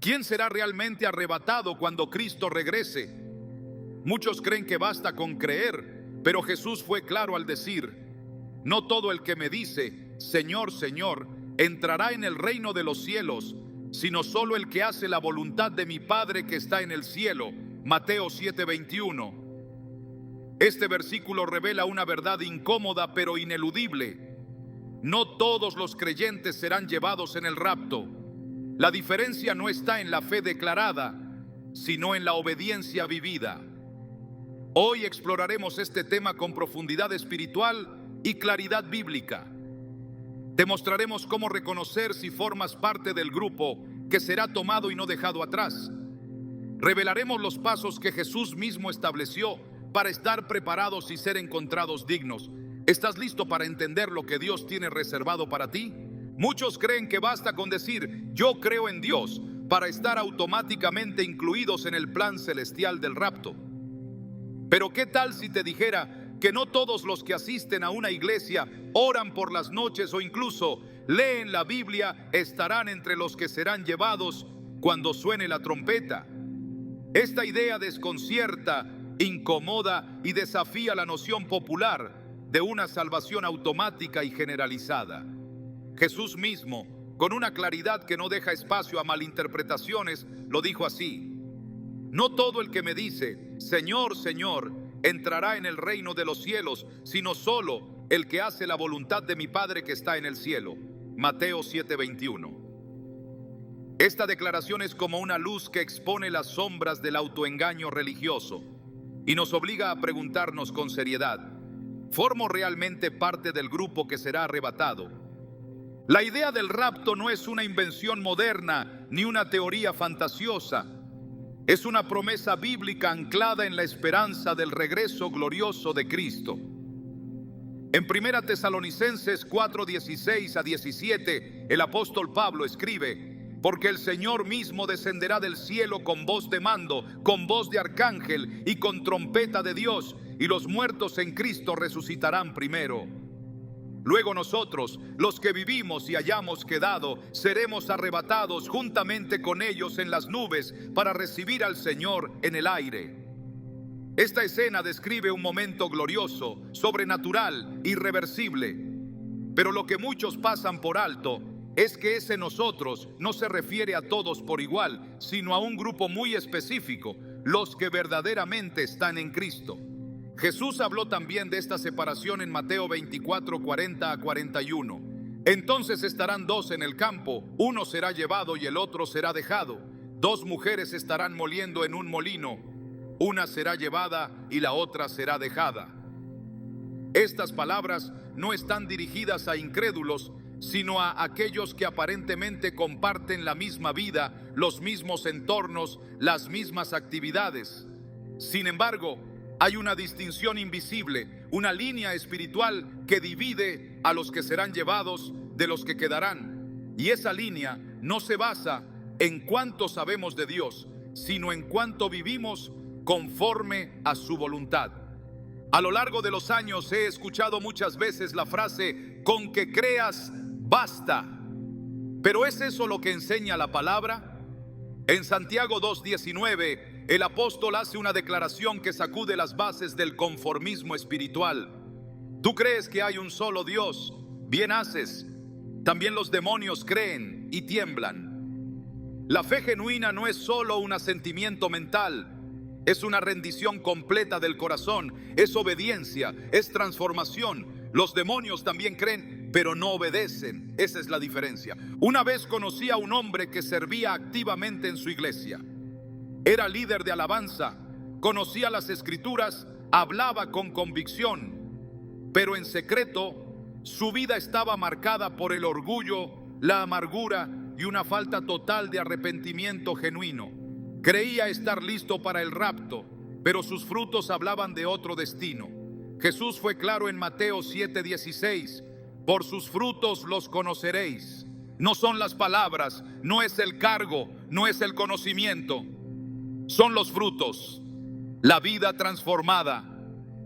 ¿Quién será realmente arrebatado cuando Cristo regrese? Muchos creen que basta con creer, pero Jesús fue claro al decir: no todo el que me dice, Señor, Señor, entrará en el reino de los cielos, sino solo el que hace la voluntad de mi Padre que está en el cielo. Mateo 7:21. Este versículo revela una verdad incómoda pero ineludible. No todos los creyentes serán llevados en el rapto. La diferencia no está en la fe declarada, sino en la obediencia vivida. Hoy exploraremos este tema con profundidad espiritual y claridad bíblica. Te mostraremos cómo reconocer si formas parte del grupo que será tomado y no dejado atrás. Revelaremos los pasos que Jesús mismo estableció para estar preparados y ser encontrados dignos. ¿Estás listo para entender lo que Dios tiene reservado para ti? Muchos creen que basta con decir yo creo en Dios para estar automáticamente incluidos en el plan celestial del rapto. Pero ¿qué tal si te dijera que no todos los que asisten a una iglesia, oran por las noches o incluso leen la Biblia estarán entre los que serán llevados cuando suene la trompeta? Esta idea desconcierta, incomoda y desafía la noción popular de una salvación automática y generalizada. Jesús mismo, con una claridad que no deja espacio a malinterpretaciones, lo dijo así: no todo el que me dice, Señor, Señor, entrará en el reino de los cielos, sino solo el que hace la voluntad de mi Padre que está en el cielo. Mateo 7:21. Esta declaración es como una luz que expone las sombras del autoengaño religioso y nos obliga a preguntarnos con seriedad: ¿formo realmente parte del grupo que será arrebatado? La idea del rapto no es una invención moderna ni una teoría fantasiosa. Es una promesa bíblica anclada en la esperanza del regreso glorioso de Cristo. En 1 Tesalonicenses 4:16-17, el apóstol Pablo escribe: porque el Señor mismo descenderá del cielo con voz de mando, con voz de arcángel y con trompeta de Dios, y los muertos en Cristo resucitarán primero. Luego nosotros, los que vivimos y hayamos quedado, seremos arrebatados juntamente con ellos en las nubes para recibir al Señor en el aire. Esta escena describe un momento glorioso, sobrenatural, irreversible. Pero lo que muchos pasan por alto es que ese nosotros no se refiere a todos por igual, sino a un grupo muy específico, los que verdaderamente están en Cristo. Jesús habló también de esta separación en Mateo 24:40-41. Entonces estarán dos en el campo, uno será llevado y el otro será dejado. Dos mujeres estarán moliendo en un molino, una será llevada y la otra será dejada. Estas palabras no están dirigidas a incrédulos, sino a aquellos que aparentemente comparten la misma vida, los mismos entornos, las mismas actividades. Sin embargo, hay una distinción invisible, una línea espiritual que divide a los que serán llevados de los que quedarán. Y esa línea no se basa en cuánto sabemos de Dios, sino en cuánto vivimos conforme a su voluntad. A lo largo de los años he escuchado muchas veces la frase: con que creas, basta. ¿Pero es eso lo que enseña la palabra? En Santiago 2:19, el apóstol hace una declaración que sacude las bases del conformismo espiritual. Tú crees que hay un solo Dios, bien haces. También los demonios creen y tiemblan. La fe genuina no es solo un asentimiento mental, es una rendición completa del corazón, es obediencia, es transformación. Los demonios también creen, pero no obedecen. Esa es la diferencia. Una vez conocí a un hombre que servía activamente en su iglesia. Era líder de alabanza, conocía las escrituras, hablaba con convicción, pero en secreto su vida estaba marcada por el orgullo, la amargura y una falta total de arrepentimiento genuino. Creía estar listo para el rapto, pero sus frutos hablaban de otro destino. Jesús fue claro en Mateo 7:16: por sus frutos los conoceréis. No son las palabras, no es el cargo, no es el conocimiento. Son los frutos, la vida transformada,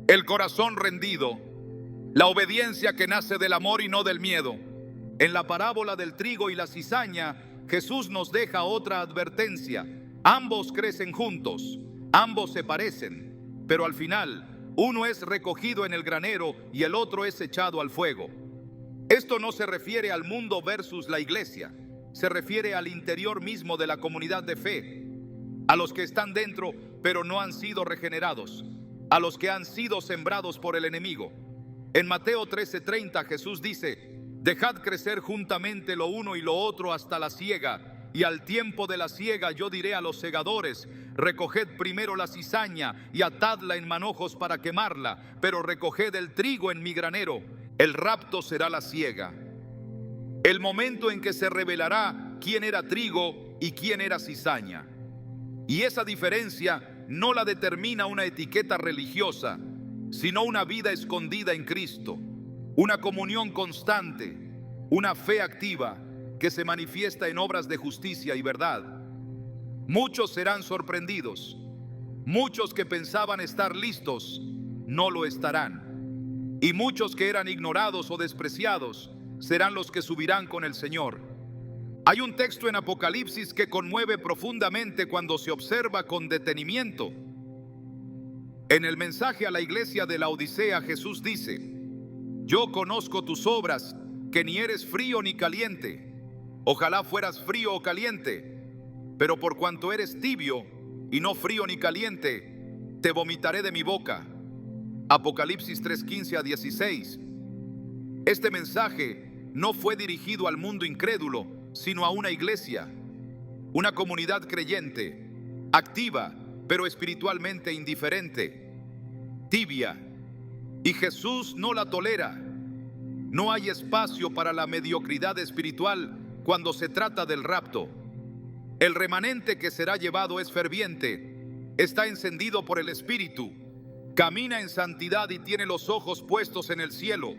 el corazón rendido, la obediencia que nace del amor y no del miedo. En la parábola del trigo y la cizaña, Jesús nos deja otra advertencia. Ambos crecen juntos, ambos se parecen, pero al final uno es recogido en el granero y el otro es echado al fuego. Esto no se refiere al mundo versus la iglesia, se refiere al interior mismo de la comunidad de fe, a los que están dentro pero no han sido regenerados, a los que han sido sembrados por el enemigo. En Mateo 13:30 Jesús dice: dejad crecer juntamente lo uno y lo otro hasta la siega, y al tiempo de la siega yo diré a los segadores: recoged primero la cizaña y atadla en manojos para quemarla, pero recoged el trigo en mi granero. El rapto será la siega, el momento en que se revelará quién era trigo y quién era cizaña. Y esa diferencia no la determina una etiqueta religiosa, sino una vida escondida en Cristo, una comunión constante, una fe activa que se manifiesta en obras de justicia y verdad. Muchos serán sorprendidos, muchos que pensaban estar listos no lo estarán, y muchos que eran ignorados o despreciados serán los que subirán con el Señor. Hay un texto en Apocalipsis que conmueve profundamente cuando se observa con detenimiento. En el mensaje a la iglesia de la Odisea, Jesús dice: yo conozco tus obras, que ni eres frío ni caliente. Ojalá fueras frío o caliente, pero por cuanto eres tibio y no frío ni caliente, te vomitaré de mi boca. Apocalipsis 3:15-16. Este mensaje no fue dirigido al mundo incrédulo, sino a una iglesia, una comunidad creyente, activa, pero espiritualmente indiferente, tibia. Y Jesús no la tolera. No hay espacio para la mediocridad espiritual cuando se trata del rapto. El remanente que será llevado es ferviente, está encendido por el Espíritu, camina en santidad y tiene los ojos puestos en el cielo.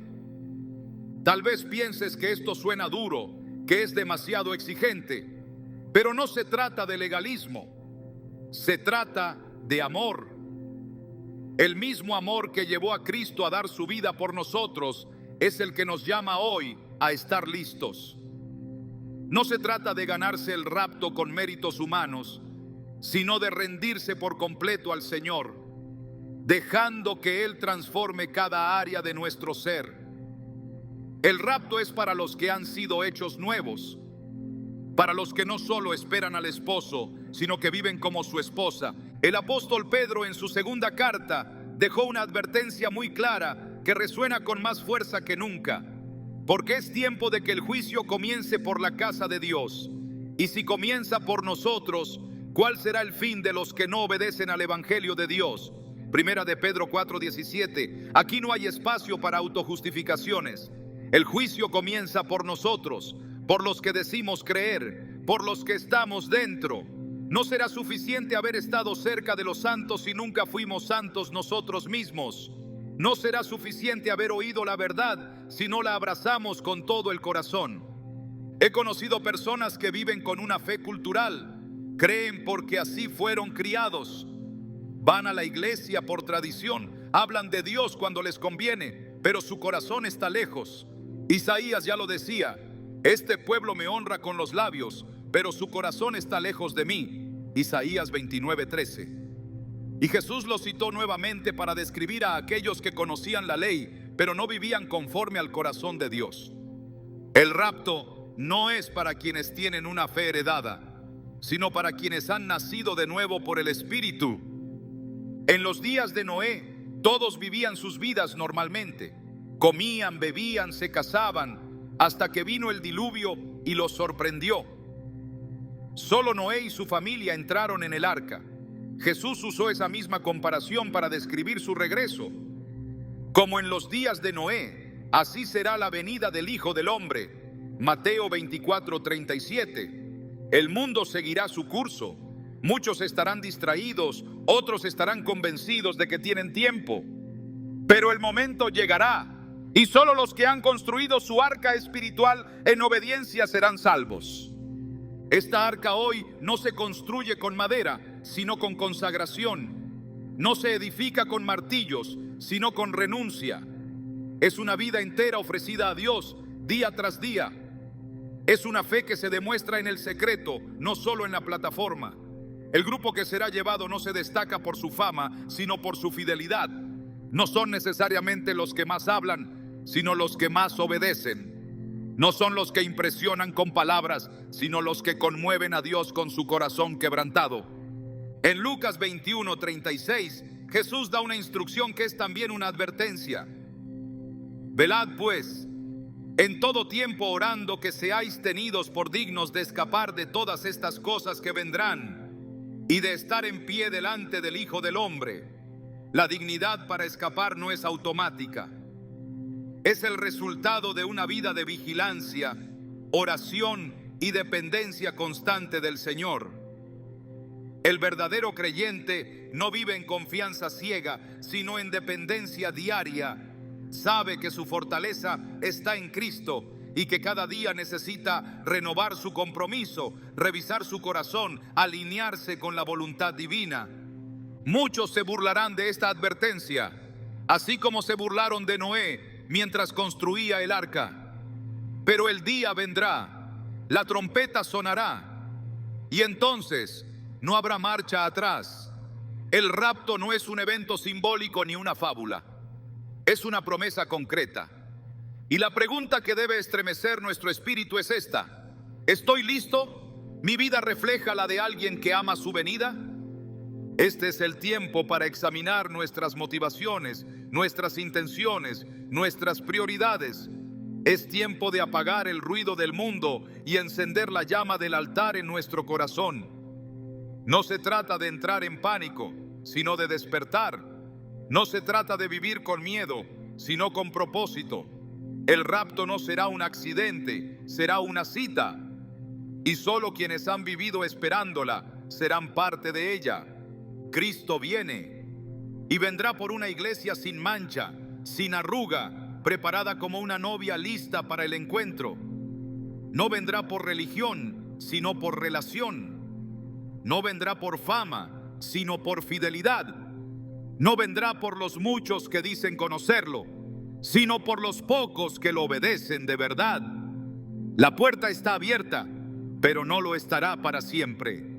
Tal vez pienses que esto suena duro, que es demasiado exigente, pero no se trata de legalismo, se trata de amor. El mismo amor que llevó a Cristo a dar su vida por nosotros es el que nos llama hoy a estar listos. No se trata de ganarse el rapto con méritos humanos, sino de rendirse por completo al Señor, dejando que Él transforme cada área de nuestro ser. El rapto es para los que han sido hechos nuevos, para los que no solo esperan al esposo, sino que viven como su esposa. El apóstol Pedro, en su segunda carta, dejó una advertencia muy clara que resuena con más fuerza que nunca, porque es tiempo de que el juicio comience por la casa de Dios. Y si comienza por nosotros, ¿cuál será el fin de los que no obedecen al evangelio de Dios? Primera de Pedro 4:17. Aquí no hay espacio para autojustificaciones. El juicio comienza por nosotros, por los que decimos creer, por los que estamos dentro. No será suficiente haber estado cerca de los santos si nunca fuimos santos nosotros mismos. No será suficiente haber oído la verdad si no la abrazamos con todo el corazón. He conocido personas que viven con una fe cultural, creen porque así fueron criados, van a la iglesia por tradición, hablan de Dios cuando les conviene, pero su corazón está lejos. Isaías ya lo decía: este pueblo me honra con los labios, pero su corazón está lejos de mí. Isaías 29:13. Y Jesús lo citó nuevamente para describir a aquellos que conocían la ley, pero no vivían conforme al corazón de Dios. El rapto no es para quienes tienen una fe heredada, sino para quienes han nacido de nuevo por el Espíritu. En los días de Noé, todos vivían sus vidas normalmente. Comían, bebían, se casaban, hasta que vino el diluvio y los sorprendió. Solo Noé y su familia entraron en el arca. Jesús usó esa misma comparación para describir su regreso. Como en los días de Noé, así será la venida del Hijo del Hombre. Mateo 24:37. El mundo seguirá su curso. Muchos estarán distraídos, otros estarán convencidos de que tienen tiempo. Pero el momento llegará, y solo los que han construido su arca espiritual en obediencia serán salvos. Esta arca hoy no se construye con madera, sino con consagración. No se edifica con martillos, sino con renuncia. Es una vida entera ofrecida a Dios día tras día. Es una fe que se demuestra en el secreto, no solo en la plataforma. El grupo que será llevado no se destaca por su fama, sino por su fidelidad. No son necesariamente los que más hablan, sino los que más obedecen. No son los que impresionan con palabras, sino los que conmueven a Dios con su corazón quebrantado. En Lucas 21:36, Jesús da una instrucción que es también una advertencia. Velad pues, en todo tiempo orando, que seáis tenidos por dignos de escapar de todas estas cosas que vendrán y de estar en pie delante del Hijo del Hombre. La dignidad para escapar no es automática. Es el resultado de una vida de vigilancia, oración y dependencia constante del Señor. El verdadero creyente no vive en confianza ciega, sino en dependencia diaria. Sabe que su fortaleza está en Cristo y que cada día necesita renovar su compromiso, revisar su corazón, alinearse con la voluntad divina. Muchos se burlarán de esta advertencia, así como se burlaron de Noé mientras construía el arca. Pero el día vendrá, la trompeta sonará, y entonces no habrá marcha atrás. El rapto no es un evento simbólico ni una fábula, es una promesa concreta. Y la pregunta que debe estremecer nuestro espíritu es esta: ¿estoy listo? ¿Mi vida refleja la de alguien que ama su venida? Este es el tiempo para examinar nuestras motivaciones, nuestras intenciones, nuestras prioridades. Es tiempo de apagar el ruido del mundo y encender la llama del altar en nuestro corazón. No se trata de entrar en pánico, sino de despertar. No se trata de vivir con miedo, sino con propósito. El rapto no será un accidente, será una cita. Y solo quienes han vivido esperándola serán parte de ella. Cristo viene y vendrá por una iglesia sin mancha, sin arruga, preparada como una novia lista para el encuentro. No vendrá por religión, sino por relación. No vendrá por fama, sino por fidelidad. No vendrá por los muchos que dicen conocerlo, sino por los pocos que lo obedecen de verdad. La puerta está abierta, pero no lo estará para siempre.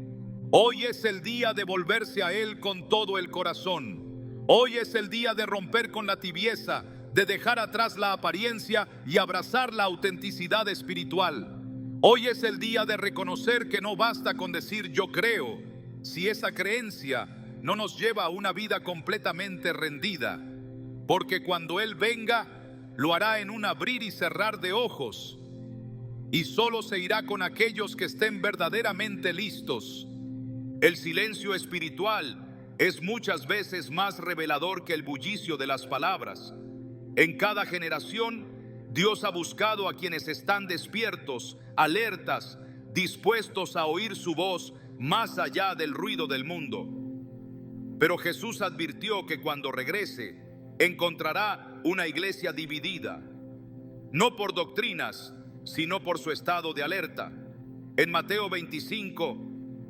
Hoy es el día de volverse a Él con todo el corazón. Hoy es el día de romper con la tibieza, de dejar atrás la apariencia y abrazar la autenticidad espiritual. Hoy es el día de reconocer que no basta con decir yo creo, si esa creencia no nos lleva a una vida completamente rendida. Porque cuando Él venga, lo hará en un abrir y cerrar de ojos, y solo se irá con aquellos que estén verdaderamente listos. El silencio espiritual es muchas veces más revelador que el bullicio de las palabras. En cada generación, Dios ha buscado a quienes están despiertos, alertas, dispuestos a oír su voz más allá del ruido del mundo. Pero Jesús advirtió que cuando regrese, encontrará una iglesia dividida, no por doctrinas, sino por su estado de alerta. En Mateo 25,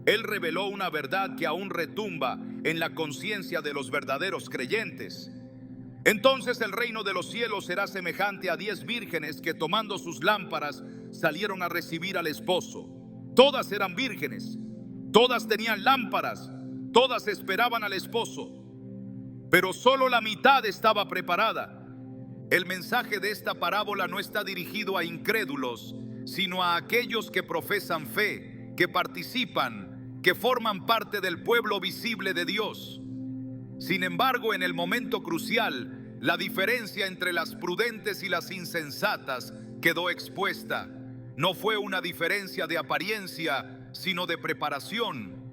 Él reveló una verdad que aún retumba en la conciencia de los verdaderos creyentes. Entonces el reino de los cielos será semejante a 10 vírgenes que, tomando sus lámparas, salieron a recibir al esposo. Todas eran vírgenes, todas tenían lámparas, todas esperaban al esposo, pero solo la mitad estaba preparada. El mensaje de esta parábola no está dirigido a incrédulos, sino a aquellos que profesan fe, que participan, que forman parte del pueblo visible de Dios. Sin embargo, en el momento crucial, la diferencia entre las prudentes y las insensatas quedó expuesta. No fue una diferencia de apariencia, sino de preparación.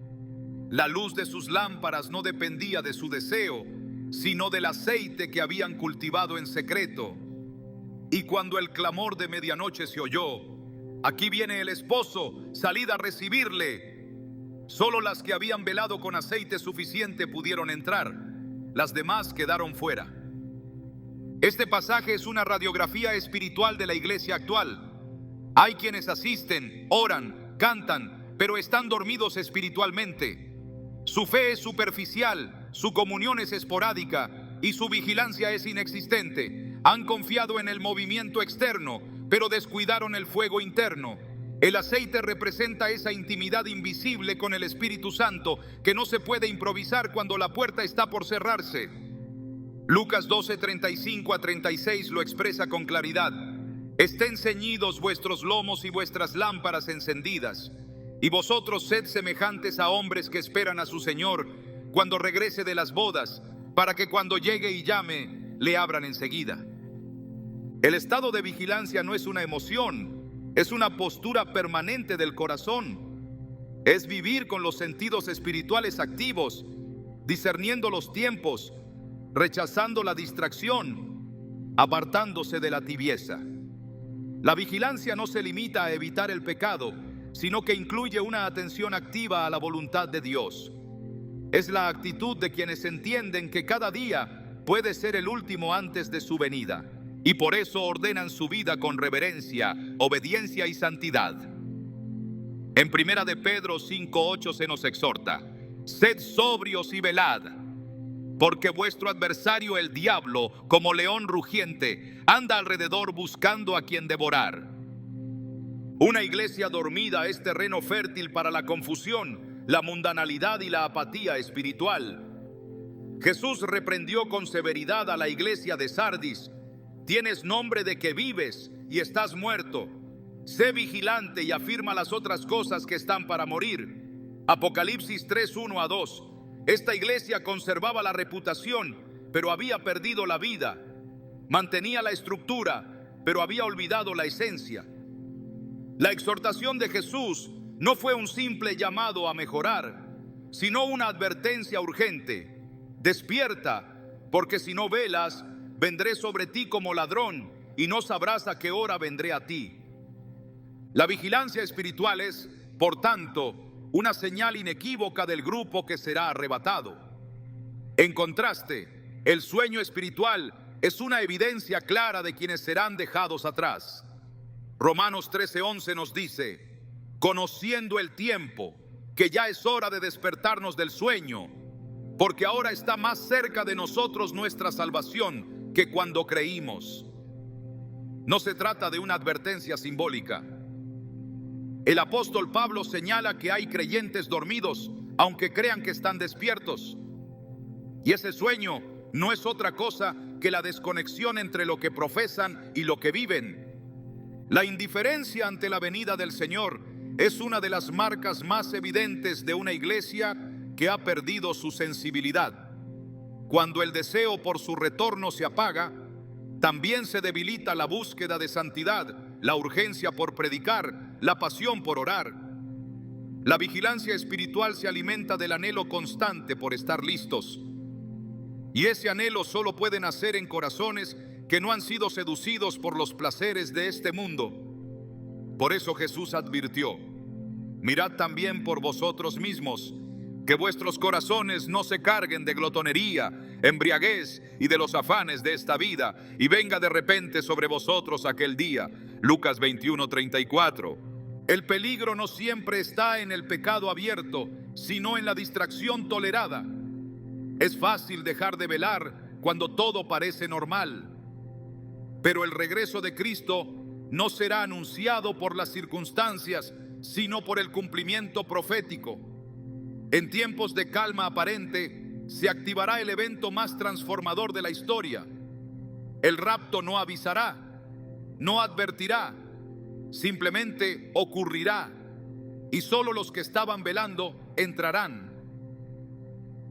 La luz de sus lámparas no dependía de su deseo, sino del aceite que habían cultivado en secreto. Y cuando el clamor de medianoche se oyó: aquí viene el esposo, salid a recibirle, solo las que habían velado con aceite suficiente pudieron entrar, las demás quedaron fuera. Este pasaje es una radiografía espiritual de la iglesia actual. Hay quienes asisten, oran, cantan, pero están dormidos espiritualmente. Su fe es superficial, su comunión es esporádica y su vigilancia es inexistente. Han confiado en el movimiento externo, pero descuidaron el fuego interno. El aceite representa esa intimidad invisible con el Espíritu Santo que no se puede improvisar cuando la puerta está por cerrarse. Lucas 12:35-36 lo expresa con claridad. Estén ceñidos vuestros lomos y vuestras lámparas encendidas, y vosotros sed semejantes a hombres que esperan a su Señor cuando regrese de las bodas, para que cuando llegue y llame, le abran enseguida. El estado de vigilancia no es una emoción, es una postura permanente del corazón. Es vivir con los sentidos espirituales activos, discerniendo los tiempos, rechazando la distracción, apartándose de la tibieza. La vigilancia no se limita a evitar el pecado, sino que incluye una atención activa a la voluntad de Dios. Es la actitud de quienes entienden que cada día puede ser el último antes de su venida, y por eso ordenan su vida con reverencia, obediencia y santidad. En 1 de Pedro 5:8 se nos exhorta: sed sobrios y velad, porque vuestro adversario el diablo, como león rugiente, anda alrededor buscando a quien devorar. Una iglesia dormida es terreno fértil para la confusión, la mundanalidad y la apatía espiritual. Jesús reprendió con severidad a la iglesia de Sardis: tienes nombre de que vives y estás muerto. Sé vigilante y afirma las otras cosas que están para morir. Apocalipsis 3:1-2. Esta iglesia conservaba la reputación, pero había perdido la vida. Mantenía la estructura, pero había olvidado la esencia. La exhortación de Jesús no fue un simple llamado a mejorar, sino una advertencia urgente: despierta, porque si no velas, vendré sobre ti como ladrón, y no sabrás a qué hora vendré a ti. La vigilancia espiritual es, por tanto, una señal inequívoca del grupo que será arrebatado. En contraste, el sueño espiritual es una evidencia clara de quienes serán dejados atrás. Romanos 13:11 nos dice: conociendo el tiempo, que ya es hora de despertarnos del sueño, porque ahora está más cerca de nosotros nuestra salvación que cuando creímos. No se trata de una advertencia simbólica. El apóstol Pablo señala que hay creyentes dormidos, aunque crean que están despiertos. Y ese sueño no es otra cosa que la desconexión entre lo que profesan y lo que viven. La indiferencia ante la venida del Señor es una de las marcas más evidentes de una iglesia que ha perdido su sensibilidad. Cuando el deseo por su retorno se apaga, también se debilita la búsqueda de santidad, la urgencia por predicar, la pasión por orar. La vigilancia espiritual se alimenta del anhelo constante por estar listos. Y ese anhelo solo puede nacer en corazones que no han sido seducidos por los placeres de este mundo. Por eso Jesús advirtió: mirad también por vosotros mismos, que vuestros corazones no se carguen de glotonería, embriaguez y de los afanes de esta vida, y venga de repente sobre vosotros aquel día. Lucas 21:34. El peligro no siempre está en el pecado abierto, sino en la distracción tolerada. Es fácil dejar de velar cuando todo parece normal, pero el regreso de Cristo no será anunciado por las circunstancias, sino por el cumplimiento profético. En tiempos de calma aparente, se activará el evento más transformador de la historia. El rapto no avisará, no advertirá, simplemente ocurrirá, y solo los que estaban velando entrarán.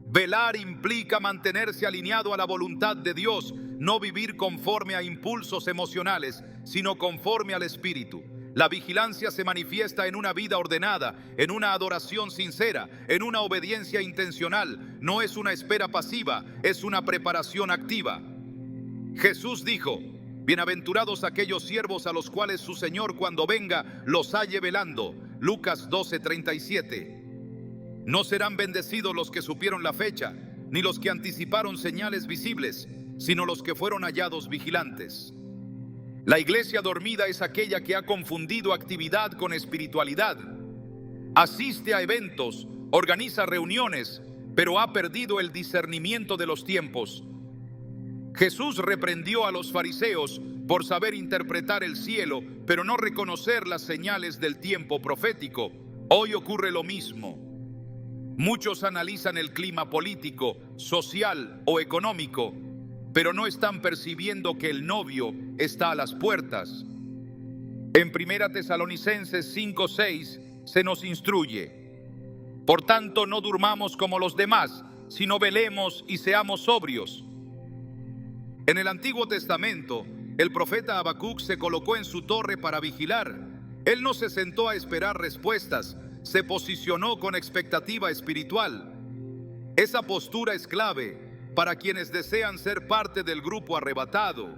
Velar implica mantenerse alineado a la voluntad de Dios, no vivir conforme a impulsos emocionales, sino conforme al Espíritu. La vigilancia se manifiesta en una vida ordenada, en una adoración sincera, en una obediencia intencional. No es una espera pasiva, es una preparación activa. Jesús dijo: bienaventurados aquellos siervos a los cuales su Señor cuando venga los halle velando. Lucas 12:37. No serán bendecidos los que supieron la fecha, ni los que anticiparon señales visibles, sino los que fueron hallados vigilantes. La iglesia dormida es aquella que ha confundido actividad con espiritualidad. Asiste a eventos, organiza reuniones, pero ha perdido el discernimiento de los tiempos. Jesús reprendió a los fariseos por saber interpretar el cielo, pero no reconocer las señales del tiempo profético. Hoy ocurre lo mismo. Muchos analizan el clima político, social o económico, pero no están percibiendo que el novio está a las puertas. En 1 Tesalonicenses 5:6 se nos instruye: por tanto, no durmamos como los demás, sino velemos y seamos sobrios. En el Antiguo Testamento, el profeta Habacuc se colocó en su torre para vigilar. Él no se sentó a esperar respuestas, se posicionó con expectativa espiritual. Esa postura es clave para quienes desean ser parte del grupo arrebatado.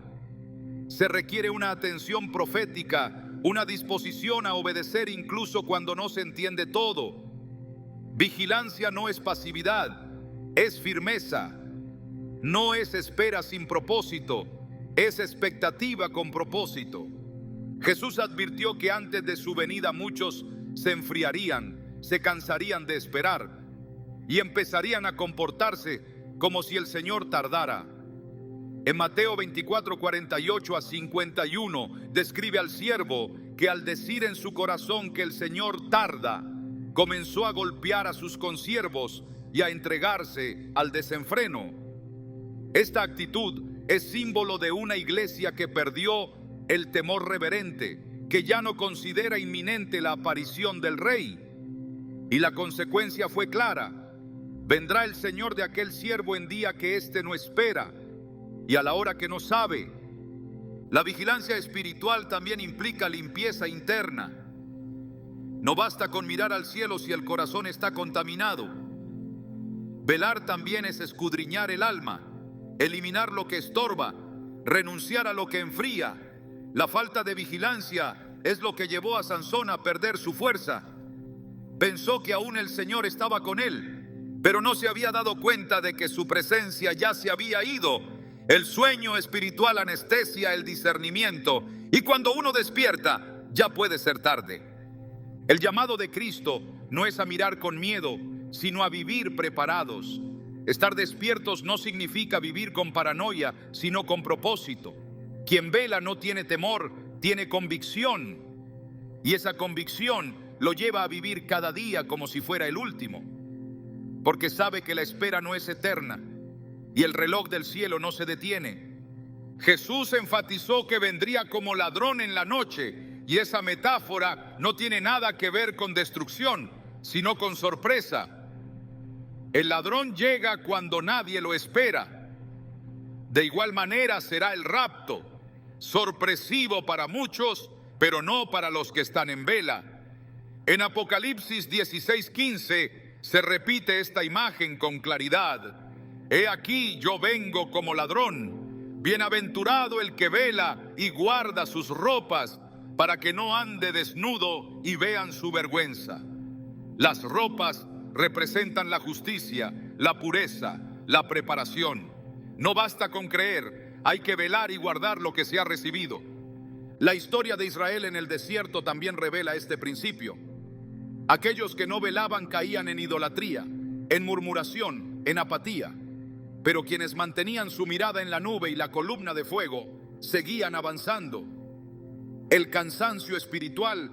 Se requiere una atención profética, una disposición a obedecer incluso cuando no se entiende todo. Vigilancia no es pasividad, es firmeza. No es espera sin propósito, es expectativa con propósito. Jesús advirtió que antes de su venida muchos se enfriarían, se cansarían de esperar y empezarían a comportarse como si el Señor tardara. En Mateo 24, 48 a 51 describe al siervo que al decir en su corazón que el Señor tarda, comenzó a golpear a sus consiervos y a entregarse al desenfreno. Esta actitud es símbolo de una iglesia que perdió el temor reverente, que ya no considera inminente la aparición del Rey. Y la consecuencia fue clara: vendrá el Señor de aquel siervo en día que éste no espera y a la hora que no sabe. La vigilancia espiritual también implica limpieza interna. No basta con mirar al cielo si el corazón está contaminado. Velar también es escudriñar el alma, eliminar lo que estorba, renunciar a lo que enfría. La falta de vigilancia es lo que llevó a Sansón a perder su fuerza. Pensó que aún el Señor estaba con él, pero no se había dado cuenta de que su presencia ya se había ido. El sueño espiritual anestesia el discernimiento, y cuando uno despierta, ya puede ser tarde. El llamado de Cristo no es a mirar con miedo, sino a vivir preparados. Estar despiertos no significa vivir con paranoia, sino con propósito. Quien vela no tiene temor, tiene convicción. Y esa convicción lo lleva a vivir cada día como si fuera el último. Porque sabe que la espera no es eterna y el reloj del cielo no se detiene. Jesús enfatizó que vendría como ladrón en la noche, y esa metáfora no tiene nada que ver con destrucción, sino con sorpresa. El ladrón llega cuando nadie lo espera. De igual manera será el rapto, sorpresivo para muchos, pero no para los que están en vela. En Apocalipsis 16:15 se repite esta imagen con claridad. He aquí, yo vengo como ladrón. Bienaventurado el que vela y guarda sus ropas, para que no ande desnudo y vean su vergüenza. Las ropas representan la justicia, la pureza, la preparación. No basta con creer, hay que velar y guardar lo que se ha recibido. La historia de Israel en el desierto también revela este principio. Aquellos que no velaban caían en idolatría, en murmuración, en apatía. Pero quienes mantenían su mirada en la nube y la columna de fuego, seguían avanzando. El cansancio espiritual,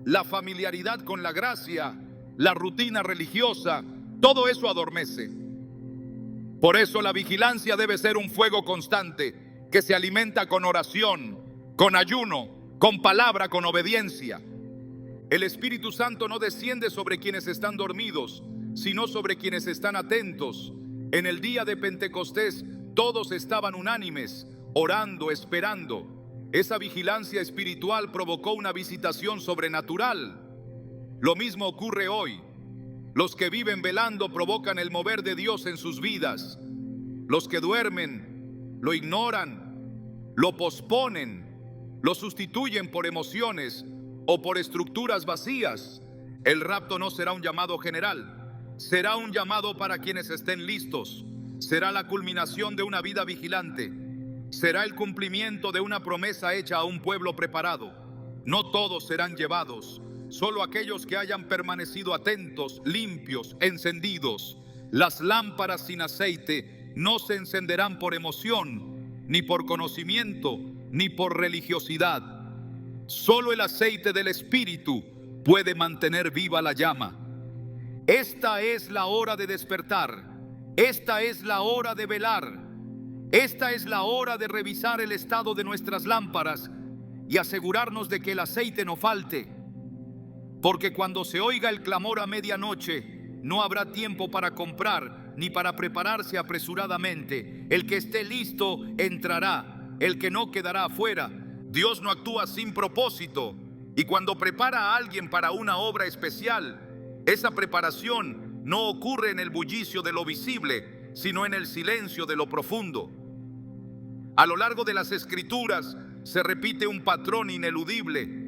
la familiaridad con la gracia, la rutina religiosa, todo eso adormece. Por eso la vigilancia debe ser un fuego constante que se alimenta con oración, con ayuno, con palabra, con obediencia. El Espíritu Santo no desciende sobre quienes están dormidos, sino sobre quienes están atentos. En el día de Pentecostés todos estaban unánimes, orando, esperando. Esa vigilancia espiritual provocó una visitación sobrenatural. Lo mismo ocurre hoy. Los que viven velando provocan el mover de Dios en sus vidas. Los que duermen lo ignoran, lo posponen, lo sustituyen por emociones o por estructuras vacías. El rapto no será un llamado general. Será un llamado para quienes estén listos. Será la culminación de una vida vigilante. Será el cumplimiento de una promesa hecha a un pueblo preparado. No todos serán llevados, solo aquellos que hayan permanecido atentos, limpios, encendidos. Las lámparas sin aceite no se encenderán por emoción, ni por conocimiento, ni por religiosidad. Solo el aceite del Espíritu puede mantener viva la llama. Esta es la hora de despertar. Esta es la hora de velar. Esta es la hora de revisar el estado de nuestras lámparas y asegurarnos de que el aceite no falte. Porque cuando se oiga el clamor a medianoche, no habrá tiempo para comprar ni para prepararse apresuradamente. El que esté listo entrará, el que no quedará afuera. Dios no actúa sin propósito, y cuando prepara a alguien para una obra especial, esa preparación no ocurre en el bullicio de lo visible, sino en el silencio de lo profundo. A lo largo de las Escrituras se repite un patrón ineludible.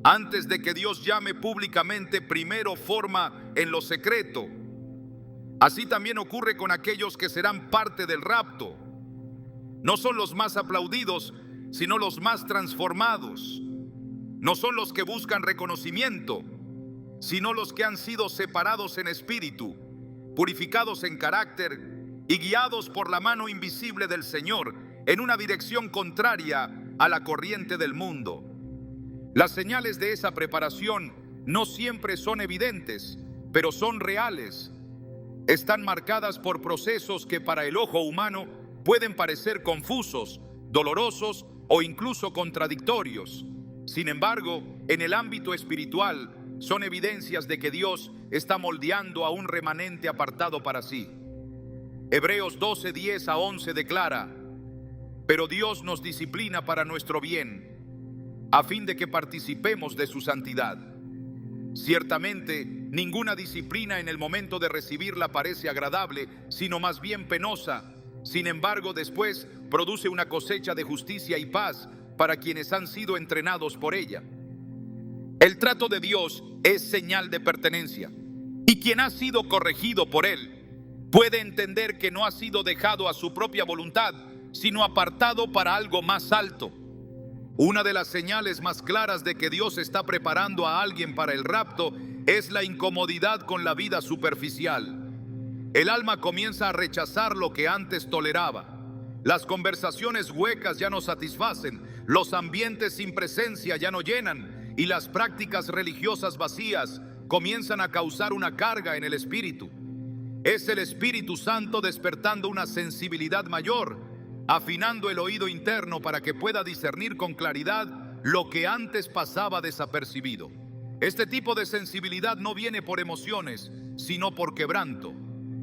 Antes de que Dios llame públicamente, primero forma en lo secreto. Así también ocurre con aquellos que serán parte del rapto. No son los más aplaudidos, sino los más transformados. No son los que buscan reconocimiento, sino los que han sido separados en espíritu, purificados en carácter y guiados por la mano invisible del Señor en una dirección contraria a la corriente del mundo. Las señales de esa preparación no siempre son evidentes, pero son reales. Están marcadas por procesos que para el ojo humano pueden parecer confusos, dolorosos o incluso contradictorios. Sin embargo, en el ámbito espiritual son evidencias de que Dios está moldeando a un remanente apartado para sí. Hebreos 12, 10 a 11 declara: pero Dios nos disciplina para nuestro bien, a fin de que participemos de su santidad. Ciertamente, ninguna disciplina en el momento de recibirla parece agradable, sino más bien penosa. Sin embargo, después produce una cosecha de justicia y paz para quienes han sido entrenados por ella. El trato de Dios es señal de pertenencia, y quien ha sido corregido por Él puede entender que no ha sido dejado a su propia voluntad, sino apartado para algo más alto. Una de las señales más claras de que Dios está preparando a alguien para el rapto es la incomodidad con la vida superficial. El alma comienza a rechazar lo que antes toleraba. Las conversaciones huecas ya no satisfacen, los ambientes sin presencia ya no llenan, y las prácticas religiosas vacías comienzan a causar una carga en el espíritu. Es el Espíritu Santo despertando una sensibilidad mayor, afinando el oído interno para que pueda discernir con claridad lo que antes pasaba desapercibido. Este tipo de sensibilidad no viene por emociones, sino por quebranto.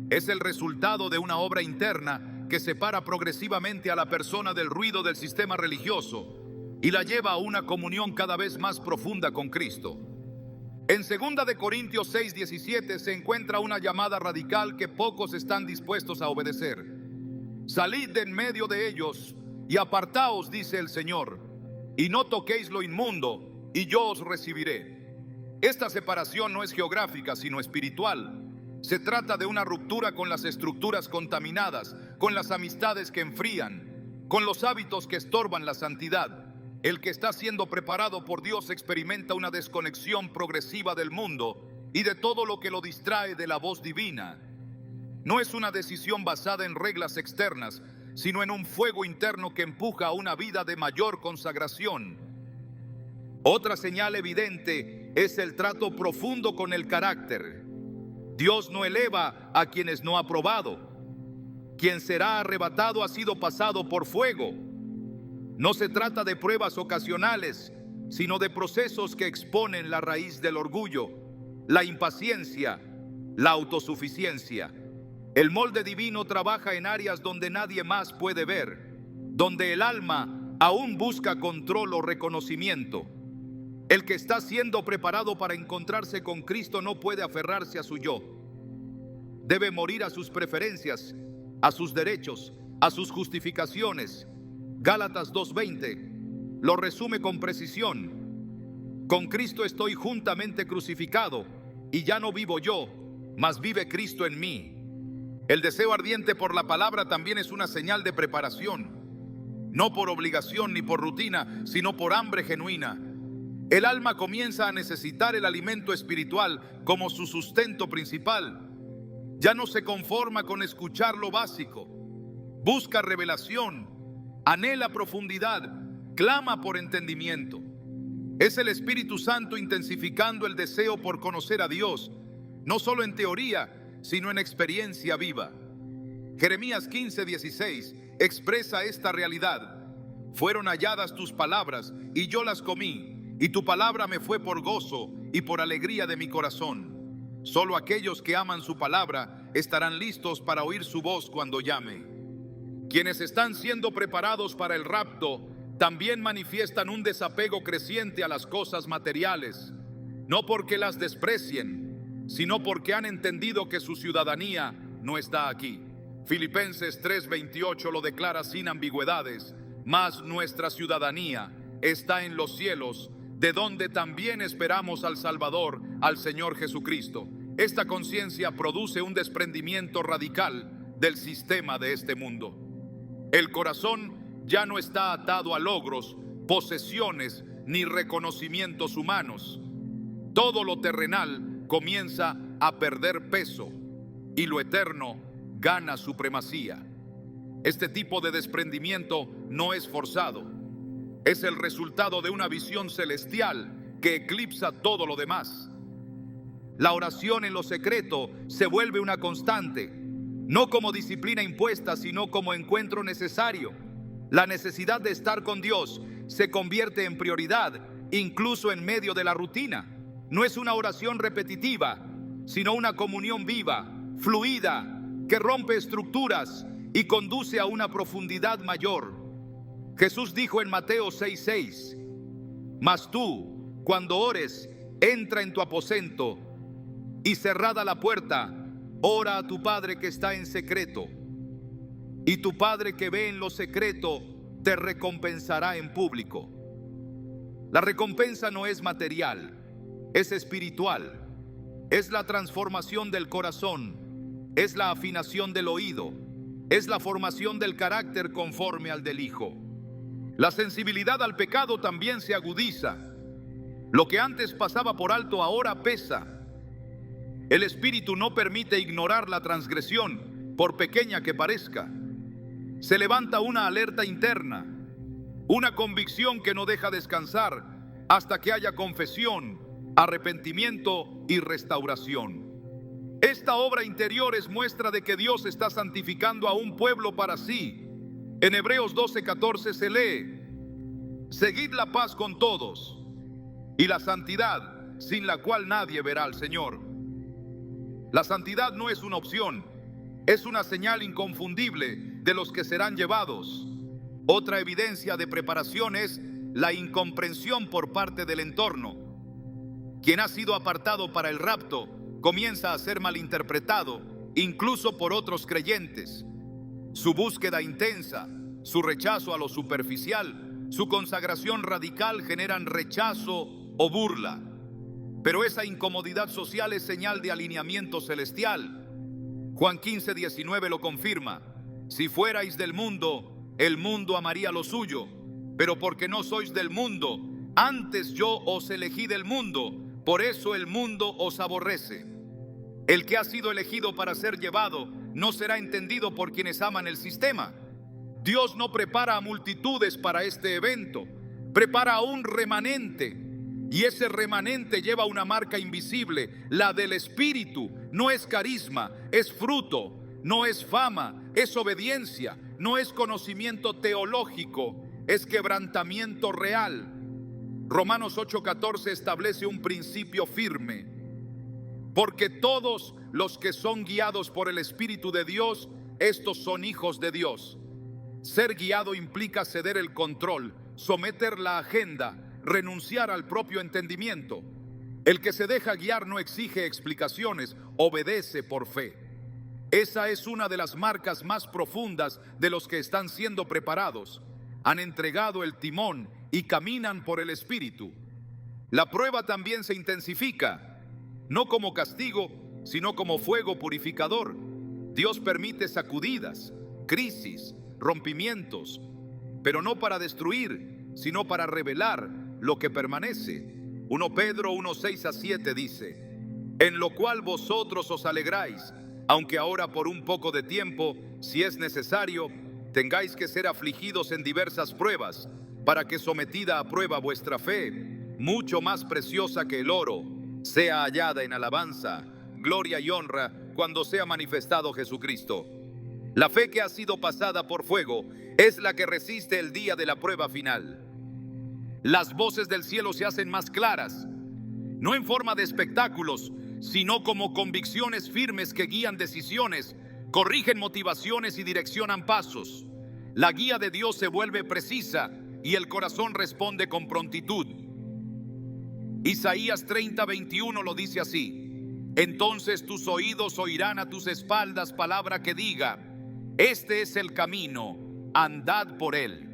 Es el resultado de una obra interna que separa progresivamente a la persona del ruido del sistema religioso y la lleva a una comunión cada vez más profunda con Cristo. En 2 de Corintios 6, 17 se encuentra una llamada radical que pocos están dispuestos a obedecer. Salid de en medio de ellos y apartaos, dice el Señor, y no toquéis lo inmundo, y yo os recibiré. Esta separación no es geográfica, sino espiritual. Se trata de una ruptura con las estructuras contaminadas, con las amistades que enfrían, con los hábitos que estorban la santidad. El que está siendo preparado por Dios experimenta una desconexión progresiva del mundo y de todo lo que lo distrae de la voz divina. No es una decisión basada en reglas externas, sino en un fuego interno que empuja a una vida de mayor consagración. Otra señal evidente es el trato profundo con el carácter. Dios no eleva a quienes no ha probado. Quien será arrebatado ha sido pasado por fuego. No se trata de pruebas ocasionales, sino de procesos que exponen la raíz del orgullo, la impaciencia, la autosuficiencia. El molde divino trabaja en áreas donde nadie más puede ver, donde el alma aún busca control o reconocimiento. El que está siendo preparado para encontrarse con Cristo no puede aferrarse a su yo. Debe morir a sus preferencias, a sus derechos, a sus justificaciones. Gálatas 2:20 lo resume con precisión. Con Cristo estoy juntamente crucificado, y ya no vivo yo, mas vive Cristo en mí. El deseo ardiente por la palabra también es una señal de preparación, no por obligación ni por rutina, sino por hambre genuina. El alma comienza a necesitar el alimento espiritual como su sustento principal. Ya no se conforma con escuchar lo básico, busca revelación, Anhela profundidad, clama por entendimiento. Es el Espíritu Santo intensificando el deseo por conocer a Dios, no solo en teoría, sino en experiencia viva. Jeremías 15:16 expresa esta realidad. Fueron halladas tus palabras y yo las comí, y tu palabra me fue por gozo y por alegría de mi corazón. Solo aquellos que aman su palabra estarán listos para oír su voz cuando llame. Quienes están siendo preparados para el rapto también manifiestan un desapego creciente a las cosas materiales, no porque las desprecien, sino porque han entendido que su ciudadanía no está aquí. Filipenses 3:28 lo declara sin ambigüedades: mas nuestra ciudadanía está en los cielos, de donde también esperamos al Salvador, al Señor Jesucristo. Esta conciencia produce un desprendimiento radical del sistema de este mundo. El corazón ya no está atado a logros, posesiones ni reconocimientos humanos. Todo lo terrenal comienza a perder peso y lo eterno gana supremacía. Este tipo de desprendimiento no es forzado. Es el resultado de una visión celestial que eclipsa todo lo demás. La oración en lo secreto se vuelve una constante, no como disciplina impuesta, sino como encuentro necesario. La necesidad de estar con Dios se convierte en prioridad, incluso en medio de la rutina. No es una oración repetitiva, sino una comunión viva, fluida, que rompe estructuras y conduce a una profundidad mayor. Jesús dijo en Mateo 6:6: mas tú, cuando ores, entra en tu aposento y cerrada la puerta, ora a tu Padre que está en secreto, y tu Padre que ve en lo secreto te recompensará en público. La recompensa no es material, es espiritual. Es la transformación del corazón, es la afinación del oído, es la formación del carácter conforme al del Hijo. La sensibilidad al pecado también se agudiza. Lo que antes pasaba por alto ahora pesa. El Espíritu no permite ignorar la transgresión, por pequeña que parezca. Se levanta una alerta interna, una convicción que no deja descansar hasta que haya confesión, arrepentimiento y restauración. Esta obra interior es muestra de que Dios está santificando a un pueblo para sí. En Hebreos 12:14 se lee: seguid la paz con todos y la santidad, sin la cual nadie verá al Señor. La santidad no es una opción, es una señal inconfundible de los que serán llevados. Otra evidencia de preparación es la incomprensión por parte del entorno. Quien ha sido apartado para el rapto comienza a ser malinterpretado, incluso por otros creyentes. Su búsqueda intensa, su rechazo a lo superficial, su consagración radical generan rechazo o burla. Pero esa incomodidad social es señal de alineamiento celestial. Juan 15:19 lo confirma: si fuerais del mundo, el mundo amaría lo suyo, pero porque no sois del mundo, antes yo os elegí del mundo, por eso el mundo os aborrece. El que ha sido elegido para ser llevado no será entendido por quienes aman el sistema. Dios no prepara a multitudes para este evento, prepara a un remanente, y ese remanente lleva una marca invisible, la del Espíritu. No es carisma, es fruto, no es fama, es obediencia, no es conocimiento teológico, es quebrantamiento real. Romanos 8:14 establece un principio firme: porque todos los que son guiados por el Espíritu de Dios, estos son hijos de Dios. Ser guiado implica ceder el control, someter la agenda, renunciar al propio entendimiento. El que se deja guiar no exige explicaciones, obedece por fe. Esa es una de las marcas más profundas de los que están siendo preparados. Han entregado el timón y caminan por el Espíritu. La prueba también se intensifica, no como castigo, sino como fuego purificador. Dios permite sacudidas, crisis, rompimientos, pero no para destruir, sino para revelar lo que permanece. 1 Pedro 1:6-7 dice: en lo cual vosotros os alegráis, aunque ahora por un poco de tiempo, si es necesario, tengáis que ser afligidos en diversas pruebas, para que sometida a prueba vuestra fe, mucho más preciosa que el oro, sea hallada en alabanza, gloria y honra cuando sea manifestado Jesucristo. La fe que ha sido pasada por fuego es la que resiste el día de la prueba final. Las voces del cielo se hacen más claras, no en forma de espectáculos, sino como convicciones firmes que guían decisiones, corrigen motivaciones y direccionan pasos. La guía de Dios se vuelve precisa y el corazón responde con prontitud. Isaías 30:21 lo dice así: entonces tus oídos oirán a tus espaldas palabra que diga, este es el camino, andad por él.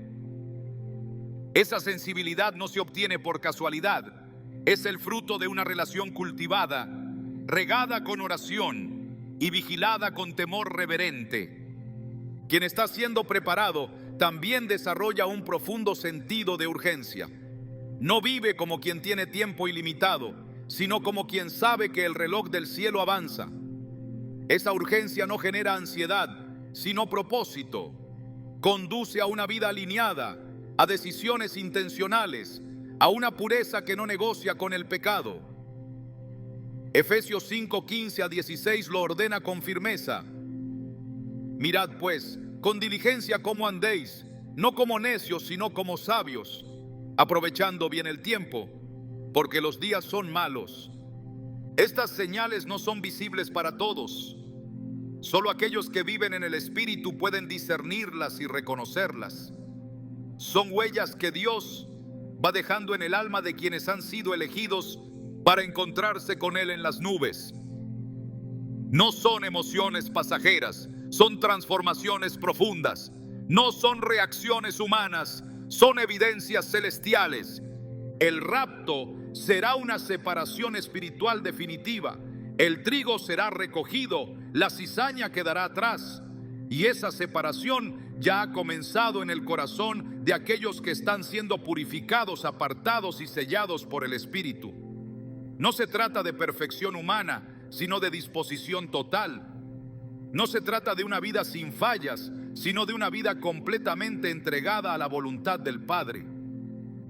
Esa sensibilidad no se obtiene por casualidad, es el fruto de una relación cultivada, regada con oración y vigilada con temor reverente. Quien está siendo preparado también desarrolla un profundo sentido de urgencia. No vive como quien tiene tiempo ilimitado, sino como quien sabe que el reloj del cielo avanza. Esa urgencia no genera ansiedad, sino propósito. Conduce a una vida alineada, a decisiones intencionales, a una pureza que no negocia con el pecado. Efesios 5:15-16 lo ordena con firmeza. Mirad pues, con diligencia cómo andéis, no como necios, sino como sabios, aprovechando bien el tiempo, porque los días son malos. Estas señales no son visibles para todos. Solo aquellos que viven en el Espíritu pueden discernirlas y reconocerlas. Son huellas que Dios va dejando en el alma de quienes han sido elegidos para encontrarse con Él en las nubes. No son emociones pasajeras, son transformaciones profundas. No son reacciones humanas, son evidencias celestiales. El rapto será una separación espiritual definitiva. El trigo será recogido, la cizaña quedará atrás. Y esa separación ya ha comenzado en el corazón de aquellos que están siendo purificados, apartados y sellados por el Espíritu. No se trata de perfección humana, sino de disposición total. No se trata de una vida sin fallas, sino de una vida completamente entregada a la voluntad del Padre.